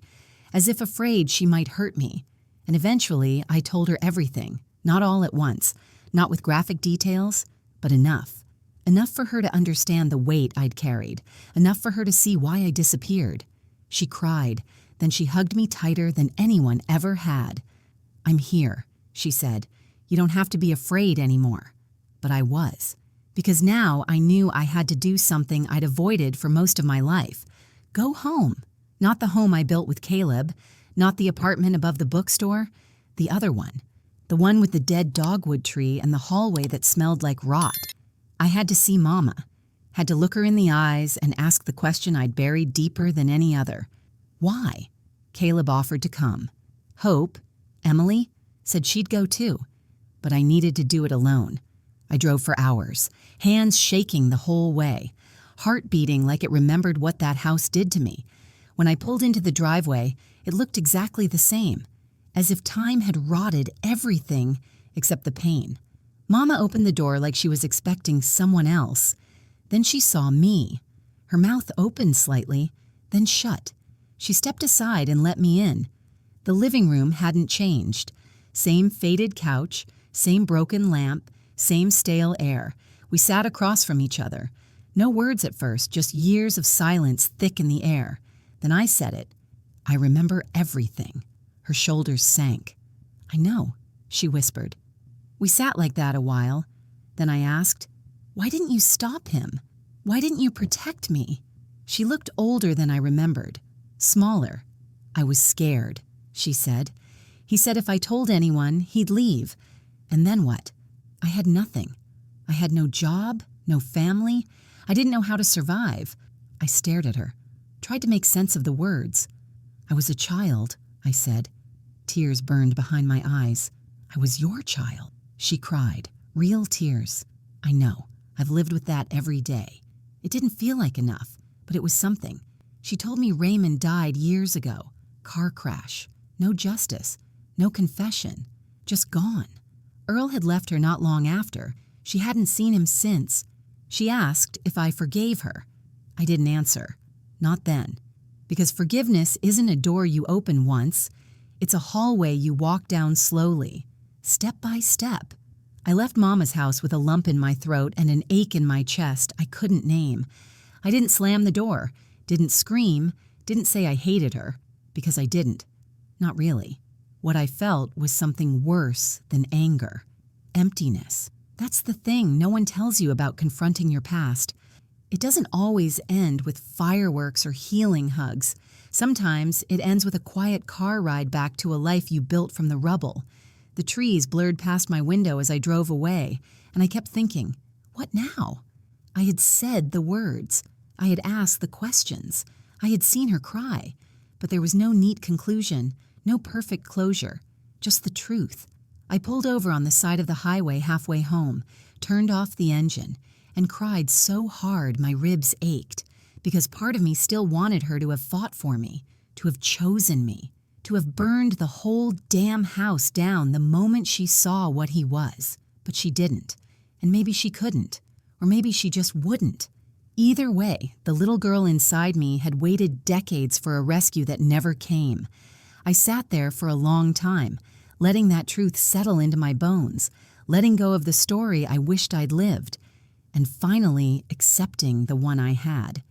Speaker 1: as if afraid she might hurt me. And eventually, I told her everything, not all at once, not with graphic details, but enough. Enough for her to understand the weight I'd carried, enough for her to see why I disappeared. She cried, then she hugged me tighter than anyone ever had. "I'm here," she said. "You don't have to be afraid anymore." But I was. Because now I knew I had to do something I'd avoided for most of my life. Go home. Not the home I built with Caleb, not the apartment above the bookstore, the other one. The one with the dead dogwood tree and the hallway that smelled like rot. I had to see Mama. Had to look her in the eyes and ask the question I'd buried deeper than any other. Why? Caleb offered to come. Hope, Emily, said she'd go too. But I needed to do it alone. I drove for hours, hands shaking the whole way, heart beating like it remembered what that house did to me. When I pulled into the driveway, it looked exactly the same, as if time had rotted everything except the pain. Mama opened the door like she was expecting someone else. Then she saw me. Her mouth opened slightly, then shut. She stepped aside and let me in. The living room hadn't changed. Same faded couch, same broken lamp, same stale air. We sat across from each other. No words at first, just years of silence thick in the air. Then I said it. "I remember everything." Her shoulders sank. "I know," she whispered. We sat like that a while. Then I asked, "Why didn't you stop him? Why didn't you protect me?" She looked older than I remembered, smaller. "I was scared," she said. "He said if I told anyone, he'd leave. And then what? I had nothing. I had no job, no family. I didn't know how to survive." I stared at her, tried to make sense of the words. "I was a child," I said. Tears burned behind my eyes. "I was your child," she cried, real tears. "I know. I've lived with that every day. It didn't feel like enough, but it was something. She told me Raymond died years ago. Car crash. No justice. No confession. Just gone. Earl had left her not long after. She hadn't seen him since. She asked if I forgave her. I didn't answer. Not then. Because forgiveness isn't a door you open once. It's a hallway you walk down slowly, step by step. I left Mama's house with a lump in my throat and an ache in my chest I couldn't name. I didn't slam the door, didn't scream, didn't say I hated her, because I didn't. Not really. What I felt was something worse than anger. Emptiness. That's the thing no one tells you about confronting your past. It doesn't always end with fireworks or healing hugs. Sometimes it ends with a quiet car ride back to a life you built from the rubble. The trees blurred past my window as I drove away, and I kept thinking, what now? I had said the words. I had asked the questions. I had seen her cry. But there was no neat conclusion, no perfect closure, just the truth. I pulled over on the side of the highway halfway home, turned off the engine, and cried so hard my ribs ached, because part of me still wanted her to have fought for me, to have chosen me, to have burned the whole damn house down the moment she saw what he was. But she didn't, and maybe she couldn't, or maybe she just wouldn't. Either way, the little girl inside me had waited decades for a rescue that never came. I sat there for a long time, letting that truth settle into my bones, letting go of the story I wished I'd lived, and finally accepting the one I had.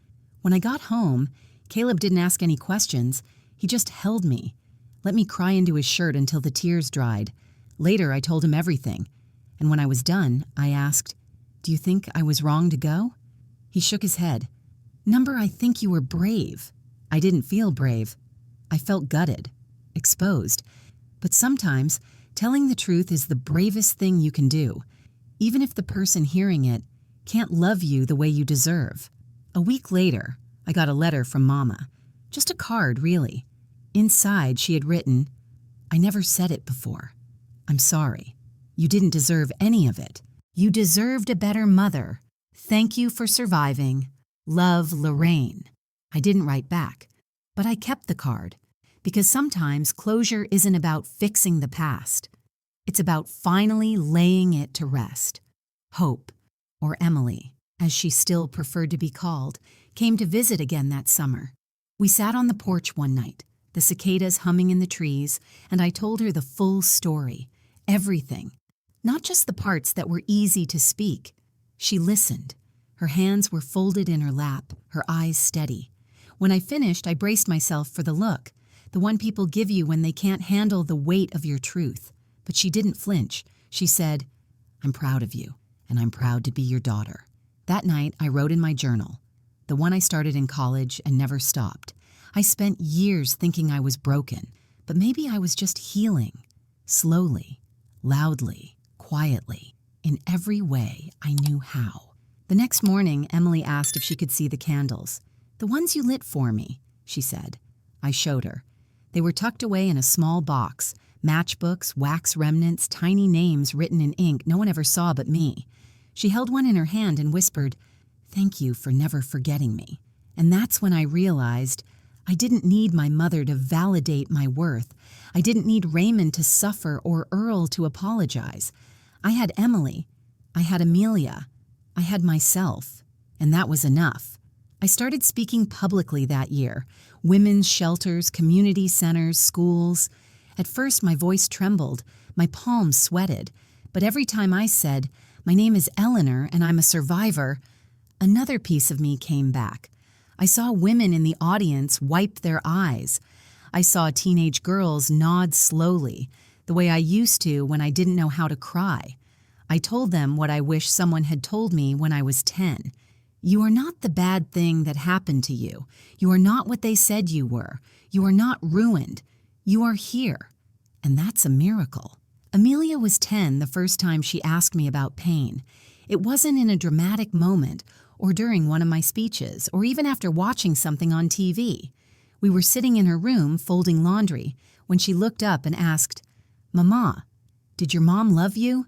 Speaker 1: When I got home, Caleb didn't ask any questions. He just held me, let me cry into his shirt until the tears dried. Later, I told him everything, and when I was done, I asked, "Do you think I was wrong to go?" He shook his head. "Number, I think you were brave." I didn't feel brave. I felt gutted, exposed. But sometimes, telling the truth is the bravest thing you can do, even if the person hearing it can't love you the way you deserve. A week later, I got a letter from Mama. Just a card, really. Inside, she had written, "I never said it before. I'm sorry. You didn't deserve any of it. You deserved a better mother. Thank you for surviving. Love, Lorraine." I didn't write back, but I kept the card, because sometimes closure isn't about fixing the past. It's about finally laying it to rest. Hope, or Emily, as she still preferred to be called, came to visit again that summer. We sat on the porch one night, the cicadas humming in the trees, and I told her the full story, everything, not just the parts that were easy to speak. She listened. Her hands were folded in her lap, her eyes steady. When I finished, I braced myself for the look the one people give you when they can't handle the weight of your truth. But she didn't flinch. She said, "I'm proud of you, and I'm proud to be your daughter." That night, I wrote in my journal, the one I started in college and never stopped. I spent years thinking I was broken, but maybe I was just healing. Slowly, loudly, quietly, in every way I knew how. The next morning, Emily asked if she could see the candles. "The ones you lit for me," she said. I showed her. They were tucked away in a small box, matchbooks, wax remnants, tiny names written in ink no one ever saw but me. She held one in her hand and whispered, "Thank you for never forgetting me." And that's when I realized I didn't need my mother to validate my worth. I didn't need Raymond to suffer or Earl to apologize. I had Emily. I had Amelia. I had myself. And that was enough. I started speaking publicly that year. Women's shelters, community centers, schools. At first, my voice trembled. My palms sweated. But every time I said, "My name is Eleanor and I'm a survivor," another piece of me came back. I saw women in the audience wipe their eyes. I saw teenage girls nod slowly, the way I used to when I didn't know how to cry. I told them what I wish someone had told me when I was 10. "You are not the bad thing that happened to you. You are not what they said you were. You are not ruined. You are here." And that's a miracle. Amelia was 10 the first time she asked me about pain. It wasn't in a dramatic moment, or during one of my speeches, or even after watching something on TV. We were sitting in her room folding laundry when she looked up and asked, "Mama, did your mom love you?"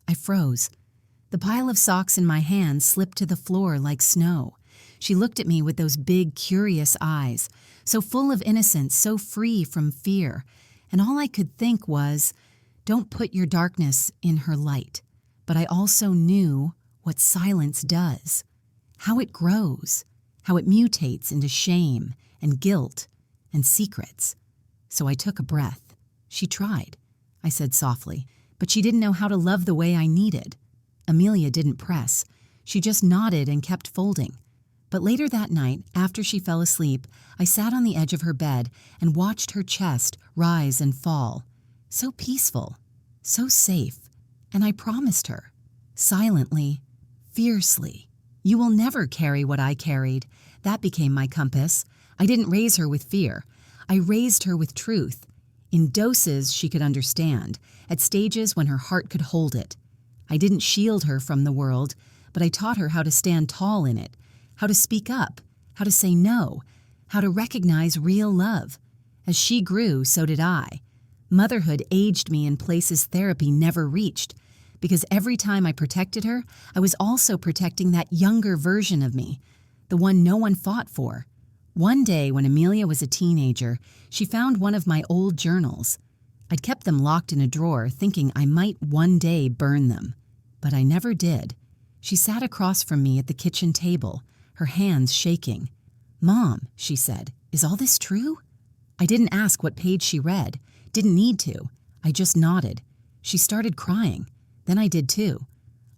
Speaker 1: I froze. The pile of socks in my hand slipped to the floor like snow. She looked at me with those big, curious eyes, so full of innocence, so free from fear. And all I could think was, don't put your darkness in her light. But I also knew what silence does, how it grows, how it mutates into shame and guilt and secrets. So I took a breath. "She tried," I said softly, "but she didn't know how to love the way I needed." Amelia didn't press. She just nodded and kept folding. But later that night, after she fell asleep, I sat on the edge of her bed and watched her chest rise and fall. So peaceful, so safe. And I promised her, silently, fiercely, "You will never carry what I carried." That became my compass. I didn't raise her with fear. I raised her with truth. In doses she could understand, at stages when her heart could hold it. I didn't shield her from the world, but I taught her how to stand tall in it, how to speak up, how to say no, how to recognize real love. As she grew, so did I. Motherhood aged me in places therapy never reached, because every time I protected her, I was also protecting that younger version of me, the one no one fought for. One day when Amelia was a teenager, she found one of my old journals. I'd kept them locked in a drawer, thinking I might one day burn them. But I never did. She sat across from me at the kitchen table, her hands shaking. "Mom," she said, "is all this true?" I didn't ask what page she read. Didn't need to. I just nodded. She started crying. Then I did too.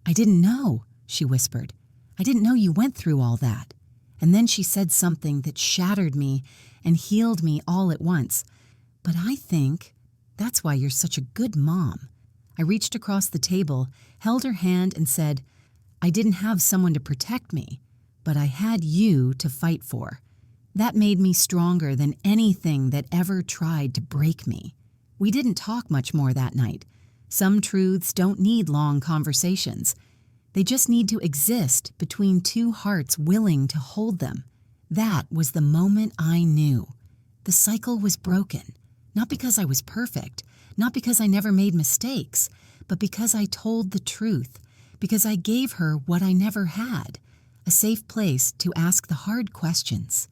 Speaker 1: "I didn't know," she whispered. "I didn't know you went through all that." And then she said something that shattered me and healed me all at once. "But I think that's why you're such a good mom." I reached across the table, held her hand, and said, "I didn't have someone to protect me, but I had you to fight for." That made me stronger than anything that ever tried to break me. We didn't talk much more that night. Some truths don't need long conversations. They just need to exist between two hearts willing to hold them. That was the moment I knew. The cycle was broken, not because I was perfect, not because I never made mistakes, but because I told the truth, because I gave her what I never had, a safe place to ask the hard questions.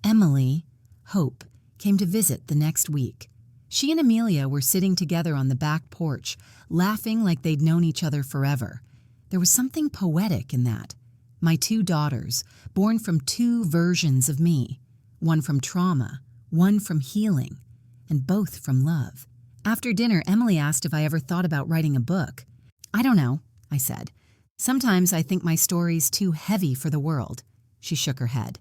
Speaker 1: Emily, Hope, came to visit the next week. She and Amelia were sitting together on the back porch, laughing like they'd known each other forever. There was something poetic in that. My two daughters, born from two versions of me, one from trauma, one from healing, and both from love. After dinner, Emily asked if I ever thought about writing a book. "I don't know," I said. "Sometimes I think my story's too heavy for the world." She shook her head.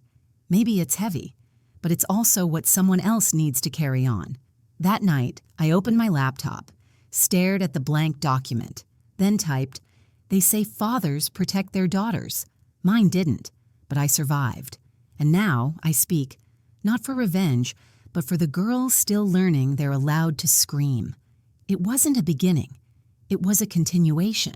Speaker 1: "Maybe it's heavy, but it's also what someone else needs to carry on. That night, I opened my laptop, stared at the blank document, then typed, "They say fathers protect their daughters. Mine didn't, but I survived. And now I speak, not for revenge, but for the girls still learning they're allowed to scream." It wasn't a beginning. It was a continuation.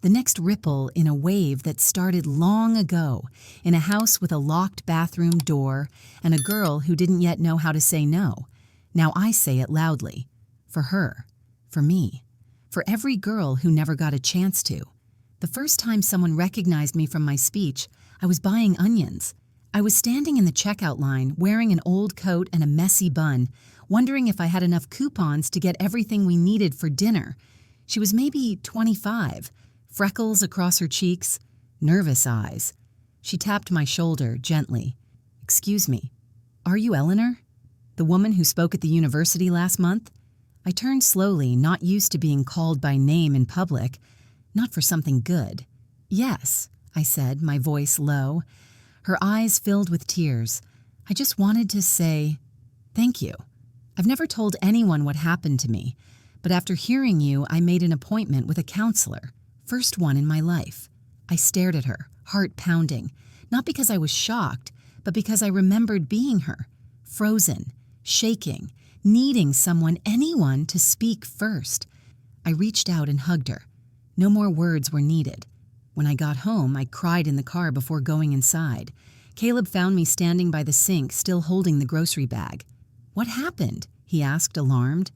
Speaker 1: The next ripple in a wave that started long ago in a house with a locked bathroom door and a girl who didn't yet know how to say no. Now I say it loudly. For her. For me. For every girl who never got a chance to. The first time someone recognized me from my speech, I was buying onions. I was standing in the checkout line wearing an old coat and a messy bun, wondering if I had enough coupons to get everything we needed for dinner. She was maybe 25, freckles across her cheeks, nervous eyes. She tapped my shoulder gently. "Excuse me, are you Eleanor? The woman who spoke at the university last month?" I turned slowly, not used to being called by name in public, not for something good. "Yes," I said, my voice low. Her eyes filled with tears. "I just wanted to say thank you. I've never told anyone what happened to me, but after hearing you, I made an appointment with a counselor. First one in my life." I stared at her, heart pounding, not because I was shocked, but because I remembered being her, frozen, shaking, needing someone, anyone, to speak first. I reached out and hugged her. No more words were needed. When I got home, I cried in the car before going inside. Caleb found me standing by the sink, still holding the grocery bag. "What happened?" he asked, alarmed.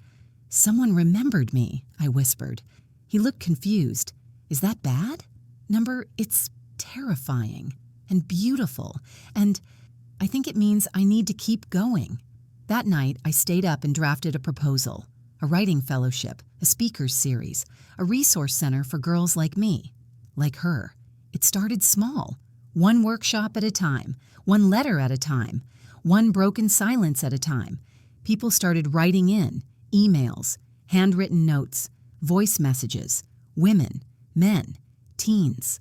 Speaker 1: "Someone remembered me," I whispered. He looked confused. "Is that bad?" It's terrifying and beautiful, and I think it means I need to keep going." That night, I stayed up and drafted a proposal, a writing fellowship, a speakers series, a resource center for girls like me, like her. It started small, one workshop at a time, one letter at a time, one broken silence at a time. People started writing in, emails, handwritten notes, voice messages, women, men, teens.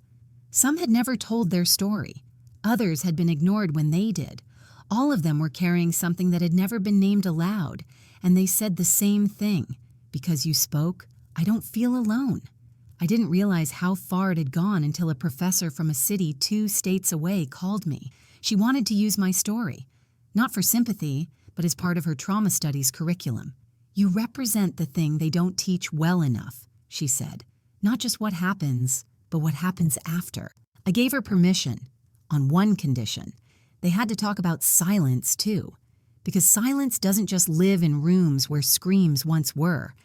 Speaker 1: Some had never told their story. Others had been ignored when they did. All of them were carrying something that had never been named aloud, and they said the same thing. "Because you spoke, I don't feel alone." I didn't realize how far it had gone until a professor from a city 2 states away called me. She wanted to use my story, not for sympathy, but as part of her trauma studies curriculum. "You represent the thing they don't teach well enough," she said. "Not just what happens, but what happens after." I gave her permission, on one condition. They had to talk about silence, too. Because silence doesn't just live in rooms where screams once were.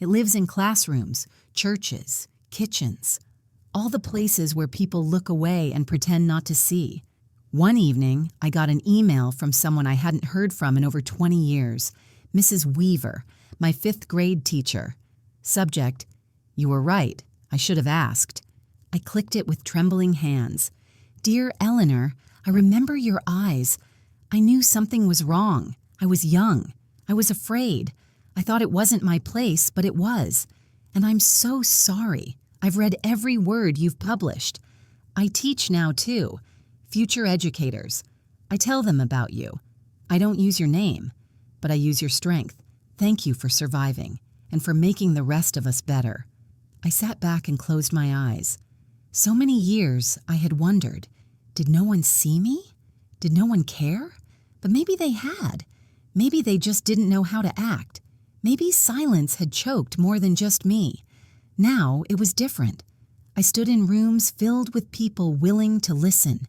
Speaker 1: It lives in classrooms, churches, kitchens, all the places where people look away and pretend not to see. One evening, I got an email from someone I hadn't heard from in over 20 years, Mrs. Weaver, my 5th grade teacher. Subject, "You were right. I should have asked." I clicked it with trembling hands. "Dear Eleanor, I remember your eyes. I knew something was wrong. I was young. I was afraid. I thought it wasn't my place, but it was. And I'm so sorry. I've read every word you've published. I teach now, too. Future educators. I tell them about you. I don't use your name, but I use your strength. Thank you for surviving and for making the rest of us better." I sat back and closed my eyes. So many years I had wondered, did no one see me? Did no one care? But maybe they had. Maybe they just didn't know how to act. Maybe silence had choked more than just me. Now it was different. I stood in rooms filled with people willing to listen.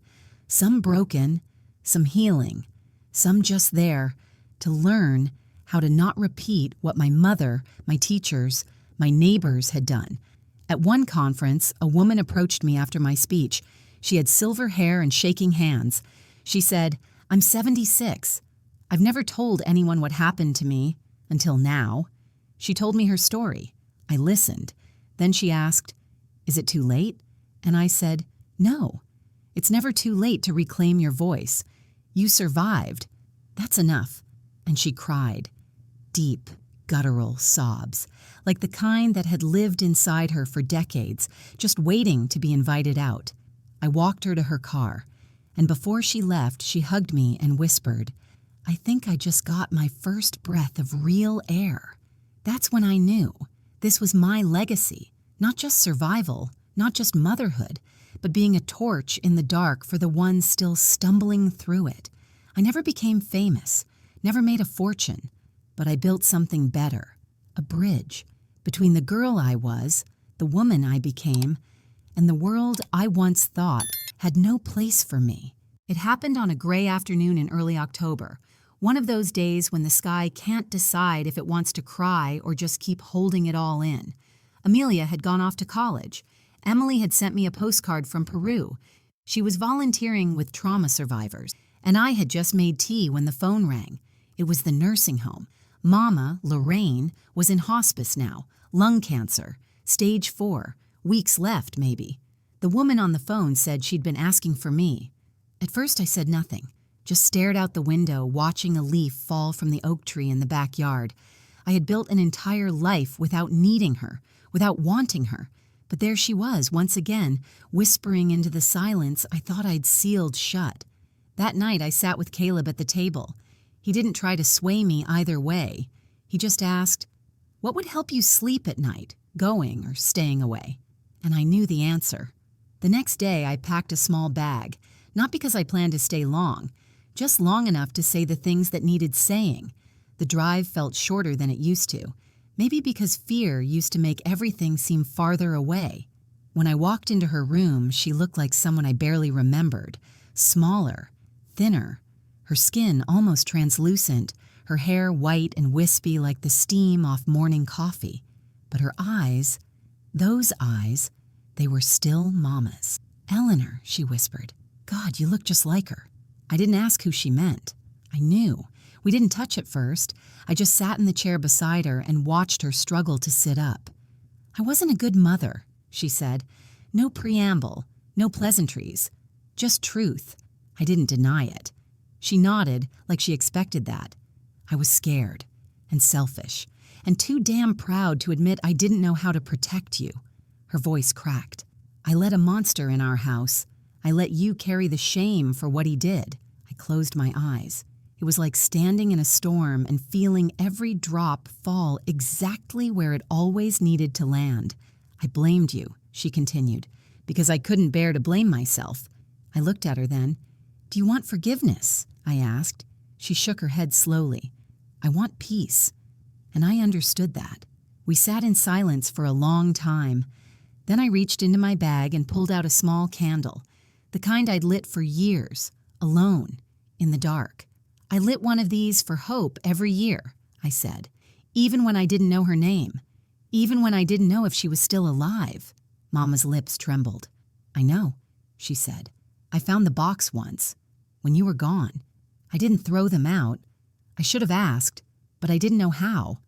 Speaker 1: Some broken, some healing, some just there to learn how to not repeat what my mother, my teachers, my neighbors had done. At one conference, a woman approached me after my speech. She had silver hair and shaking hands. She said, "I'm 76. I've never told anyone what happened to me, until now." She told me her story. I listened. Then she asked, "Is it too late?" And I said, "No. It's never too late to reclaim your voice. You survived. That's enough." And she cried. Deep, guttural sobs, like the kind that had lived inside her for decades, just waiting to be invited out. I walked her to her car, and before she left, she hugged me and whispered, I think I just got my first breath of real air. That's when I knew this was my legacy, not just survival, not just motherhood, but being a torch in the dark for the ones still stumbling through it. I never became famous, never made a fortune, but I built something better, a bridge between the girl I was, the woman I became, and the world I once thought had no place for me. It happened on a gray afternoon in early October, one of those days when the sky can't decide if it wants to cry or just keep holding it all in. Amelia had gone off to college. Emily had sent me a postcard from Peru. She was volunteering with trauma survivors, and I had just made tea when the phone rang. It was the nursing home. Mama, Lorraine, was in hospice now, lung cancer, stage 4, weeks left maybe. The woman on the phone said she'd been asking for me. At first I said nothing, just stared out the window watching a leaf fall from the oak tree in the backyard. I had built an entire life without needing her, without wanting her. But there she was once again, whispering into the silence I thought I'd sealed shut. That night I sat with Caleb at the table. He didn't try to sway me either way. He just asked, "What would help you sleep at night, going or staying away?" And I knew the answer. The next day I packed a small bag, not because I planned to stay long, just long enough to say the things that needed saying. The drive felt shorter than it used to, maybe because fear used to make everything seem farther away. When I walked into her room, she looked like someone I barely remembered, smaller, thinner, her skin almost translucent, her hair white and wispy like the steam off morning coffee. But her eyes, those eyes, they were still Mama's. "Eleanor," she whispered. "God, you look just like her." I didn't ask who she meant. I knew. We didn't touch at first. I just sat in the chair beside her and watched her struggle to sit up. "I wasn't a good mother," she said. No preamble, no pleasantries, just truth. I didn't deny it. She nodded like she expected that. I was scared and selfish and too damn proud to admit I didn't know how to protect you. Her voice cracked. "I let a monster in our house. I let you carry the shame for what he did." I closed my eyes. It was like standing in a storm and feeling every drop fall exactly where it always needed to land. "I blamed you," she continued, "because I couldn't bear to blame myself." I looked at her then. "Do you want forgiveness?" I asked. She shook her head slowly. "I want peace." And I understood that. We sat in silence for a long time. Then I reached into my bag and pulled out a small candle, the kind I'd lit for years, alone, in the dark. "I lit one of these for Hope every year," I said, "even when I didn't know her name, even when I didn't know if she was still alive." Mama's lips trembled. "I know," she said. "I found the box once, when you were gone. I didn't throw them out. I should have asked, but I didn't know how."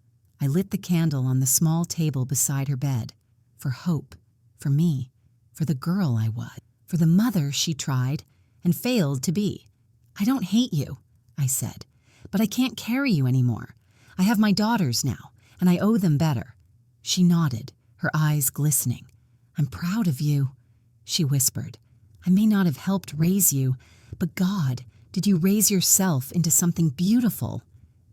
Speaker 1: I lit the candle on the small table beside her bed. For Hope, for me, for the girl I was, for the mother she tried and failed to be. "I don't hate you," I said, "but I can't carry you anymore. I have my daughters now, and I owe them better." She nodded, her eyes glistening. "I'm proud of you," she whispered. "I may not have helped raise you, but God, did you raise yourself into something beautiful?"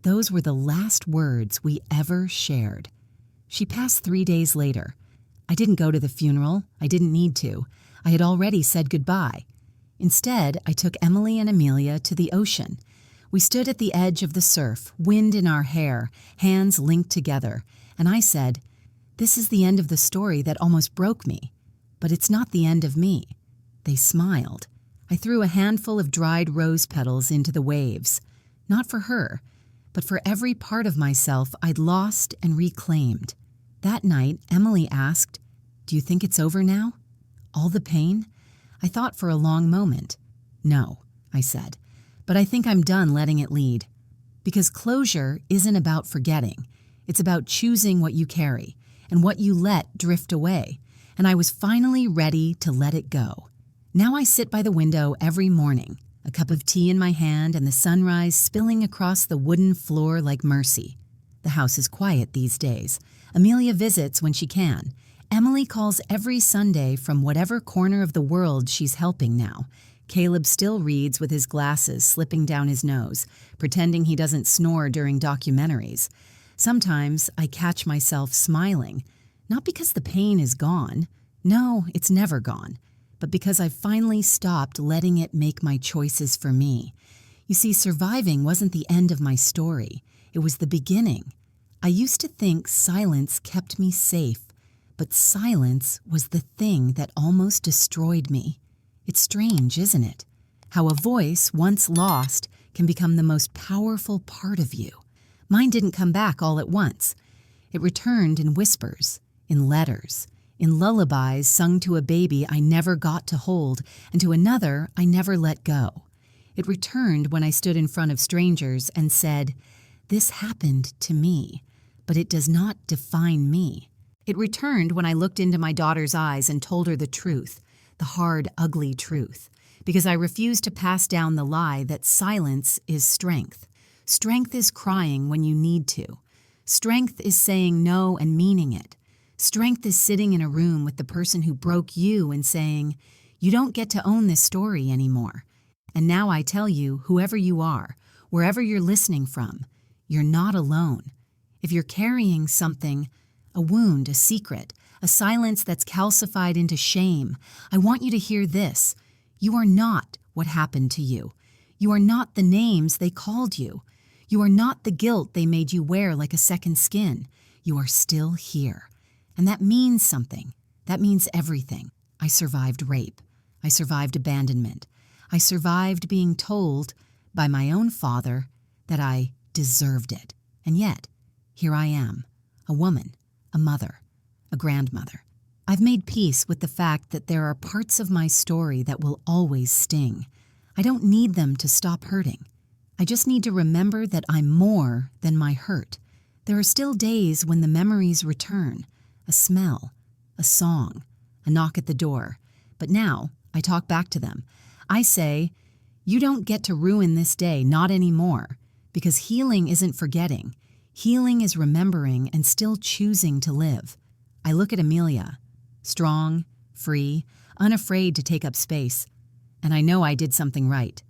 Speaker 1: Those were the last words we ever shared. She passed 3 days later. I didn't go to the funeral. I didn't need to. I had already said goodbye. Instead, I took Emily and Amelia to the ocean. We stood at the edge of the surf, wind in our hair, hands linked together, and I said, "This is the end of the story that almost broke me, but it's not the end of me." They smiled. I threw a handful of dried rose petals into the waves, not for her, but for every part of myself I'd lost and reclaimed. That night, Emily asked, "Do you think it's over now? All the pain?" I thought for a long moment. "No," I said, "but I think I'm done letting it lead." Because closure isn't about forgetting. It's about choosing what you carry and what you let drift away, and I was finally ready to let it go. Now I sit by the window every morning, a cup of tea in my hand and the sunrise spilling across the wooden floor like mercy. The house is quiet these days. Amelia visits when she can. Emily calls every Sunday from whatever corner of the world she's helping now. Caleb still reads with his glasses slipping down his nose, pretending he doesn't snore during documentaries. Sometimes I catch myself smiling, not because the pain is gone. No, it's never gone. But because I've finally stopped letting it make my choices for me. You see, surviving wasn't the end of my story. It was the beginning. I used to think silence kept me safe, but silence was the thing that almost destroyed me. It's strange, isn't it? How a voice, once lost, can become the most powerful part of you. Mine didn't come back all at once. It returned in whispers, in letters, in lullabies sung to a baby I never got to hold and to another I never let go. It returned when I stood in front of strangers and said, "This happened to me, but it does not define me." It returned when I looked into my daughter's eyes and told her the truth, the hard, ugly truth, because I refused to pass down the lie that silence is strength. Strength is crying when you need to. Strength is saying no and meaning it. Strength is sitting in a room with the person who broke you and saying, "You don't get to own this story anymore." And now I tell you, whoever you are, wherever you're listening from, you're not alone. If you're carrying something, a wound, a secret, a silence that's calcified into shame, I want you to hear this. You are not what happened to you. You are not the names they called you. You are not the guilt they made you wear like a second skin. You are still here. And that means something. That means everything. I survived rape. I survived abandonment. I survived being told by my own father that I deserved it. And yet, here I am, a woman, a mother, a grandmother. I've made peace with the fact that there are parts of my story that will always sting. I don't need them to stop hurting. I just need to remember that I'm more than my hurt. There are still days when the memories return, a smell, a song, a knock at the door. But now I talk back to them. I say, you don't get to ruin this day, not anymore, because healing isn't forgetting. Healing is remembering and still choosing to live. I look at Amelia, strong, free, unafraid to take up space, and I know I did something right.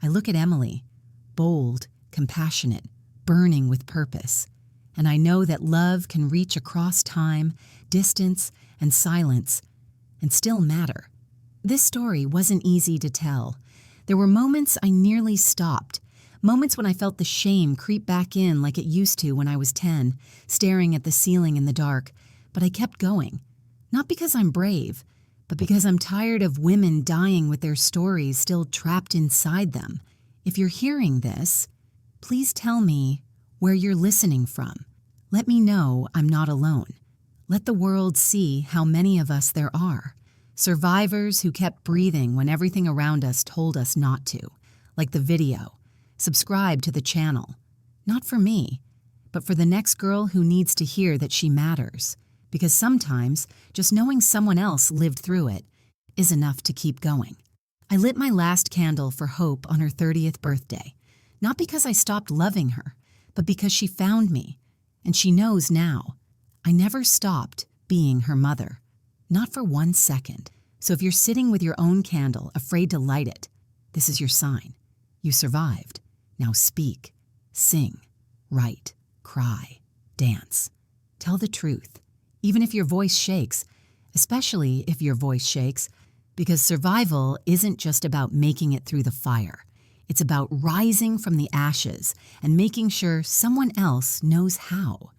Speaker 1: I look at Emily, bold, compassionate, burning with purpose, and I know that love can reach across time, distance, and silence, and still matter. This story wasn't easy to tell. There were moments I nearly stopped, moments when I felt the shame creep back in like it used to when I was 10, staring at the ceiling in the dark, but I kept going. Not because I'm brave, but because I'm tired of women dying with their stories still trapped inside them. If you're hearing this, please tell me where you're listening from. Let me know I'm not alone. Let the world see how many of us there are. Survivors who kept breathing when everything around us told us not to, like the video. Subscribe to the channel. Not for me, but for the next girl who needs to hear that she matters. Because sometimes, just knowing someone else lived through it is enough to keep going. I lit my last candle for Hope on her 30th birthday. Not because I stopped loving her, but because she found me. And she knows now. I never stopped being her mother. Not for 1 second. So if you're sitting with your own candle, afraid to light it, this is your sign. You survived. Now speak, sing, write, cry, dance. Tell the truth, even if your voice shakes, especially if your voice shakes, because survival isn't just about making it through the fire. It's about rising from the ashes and making sure someone else knows how.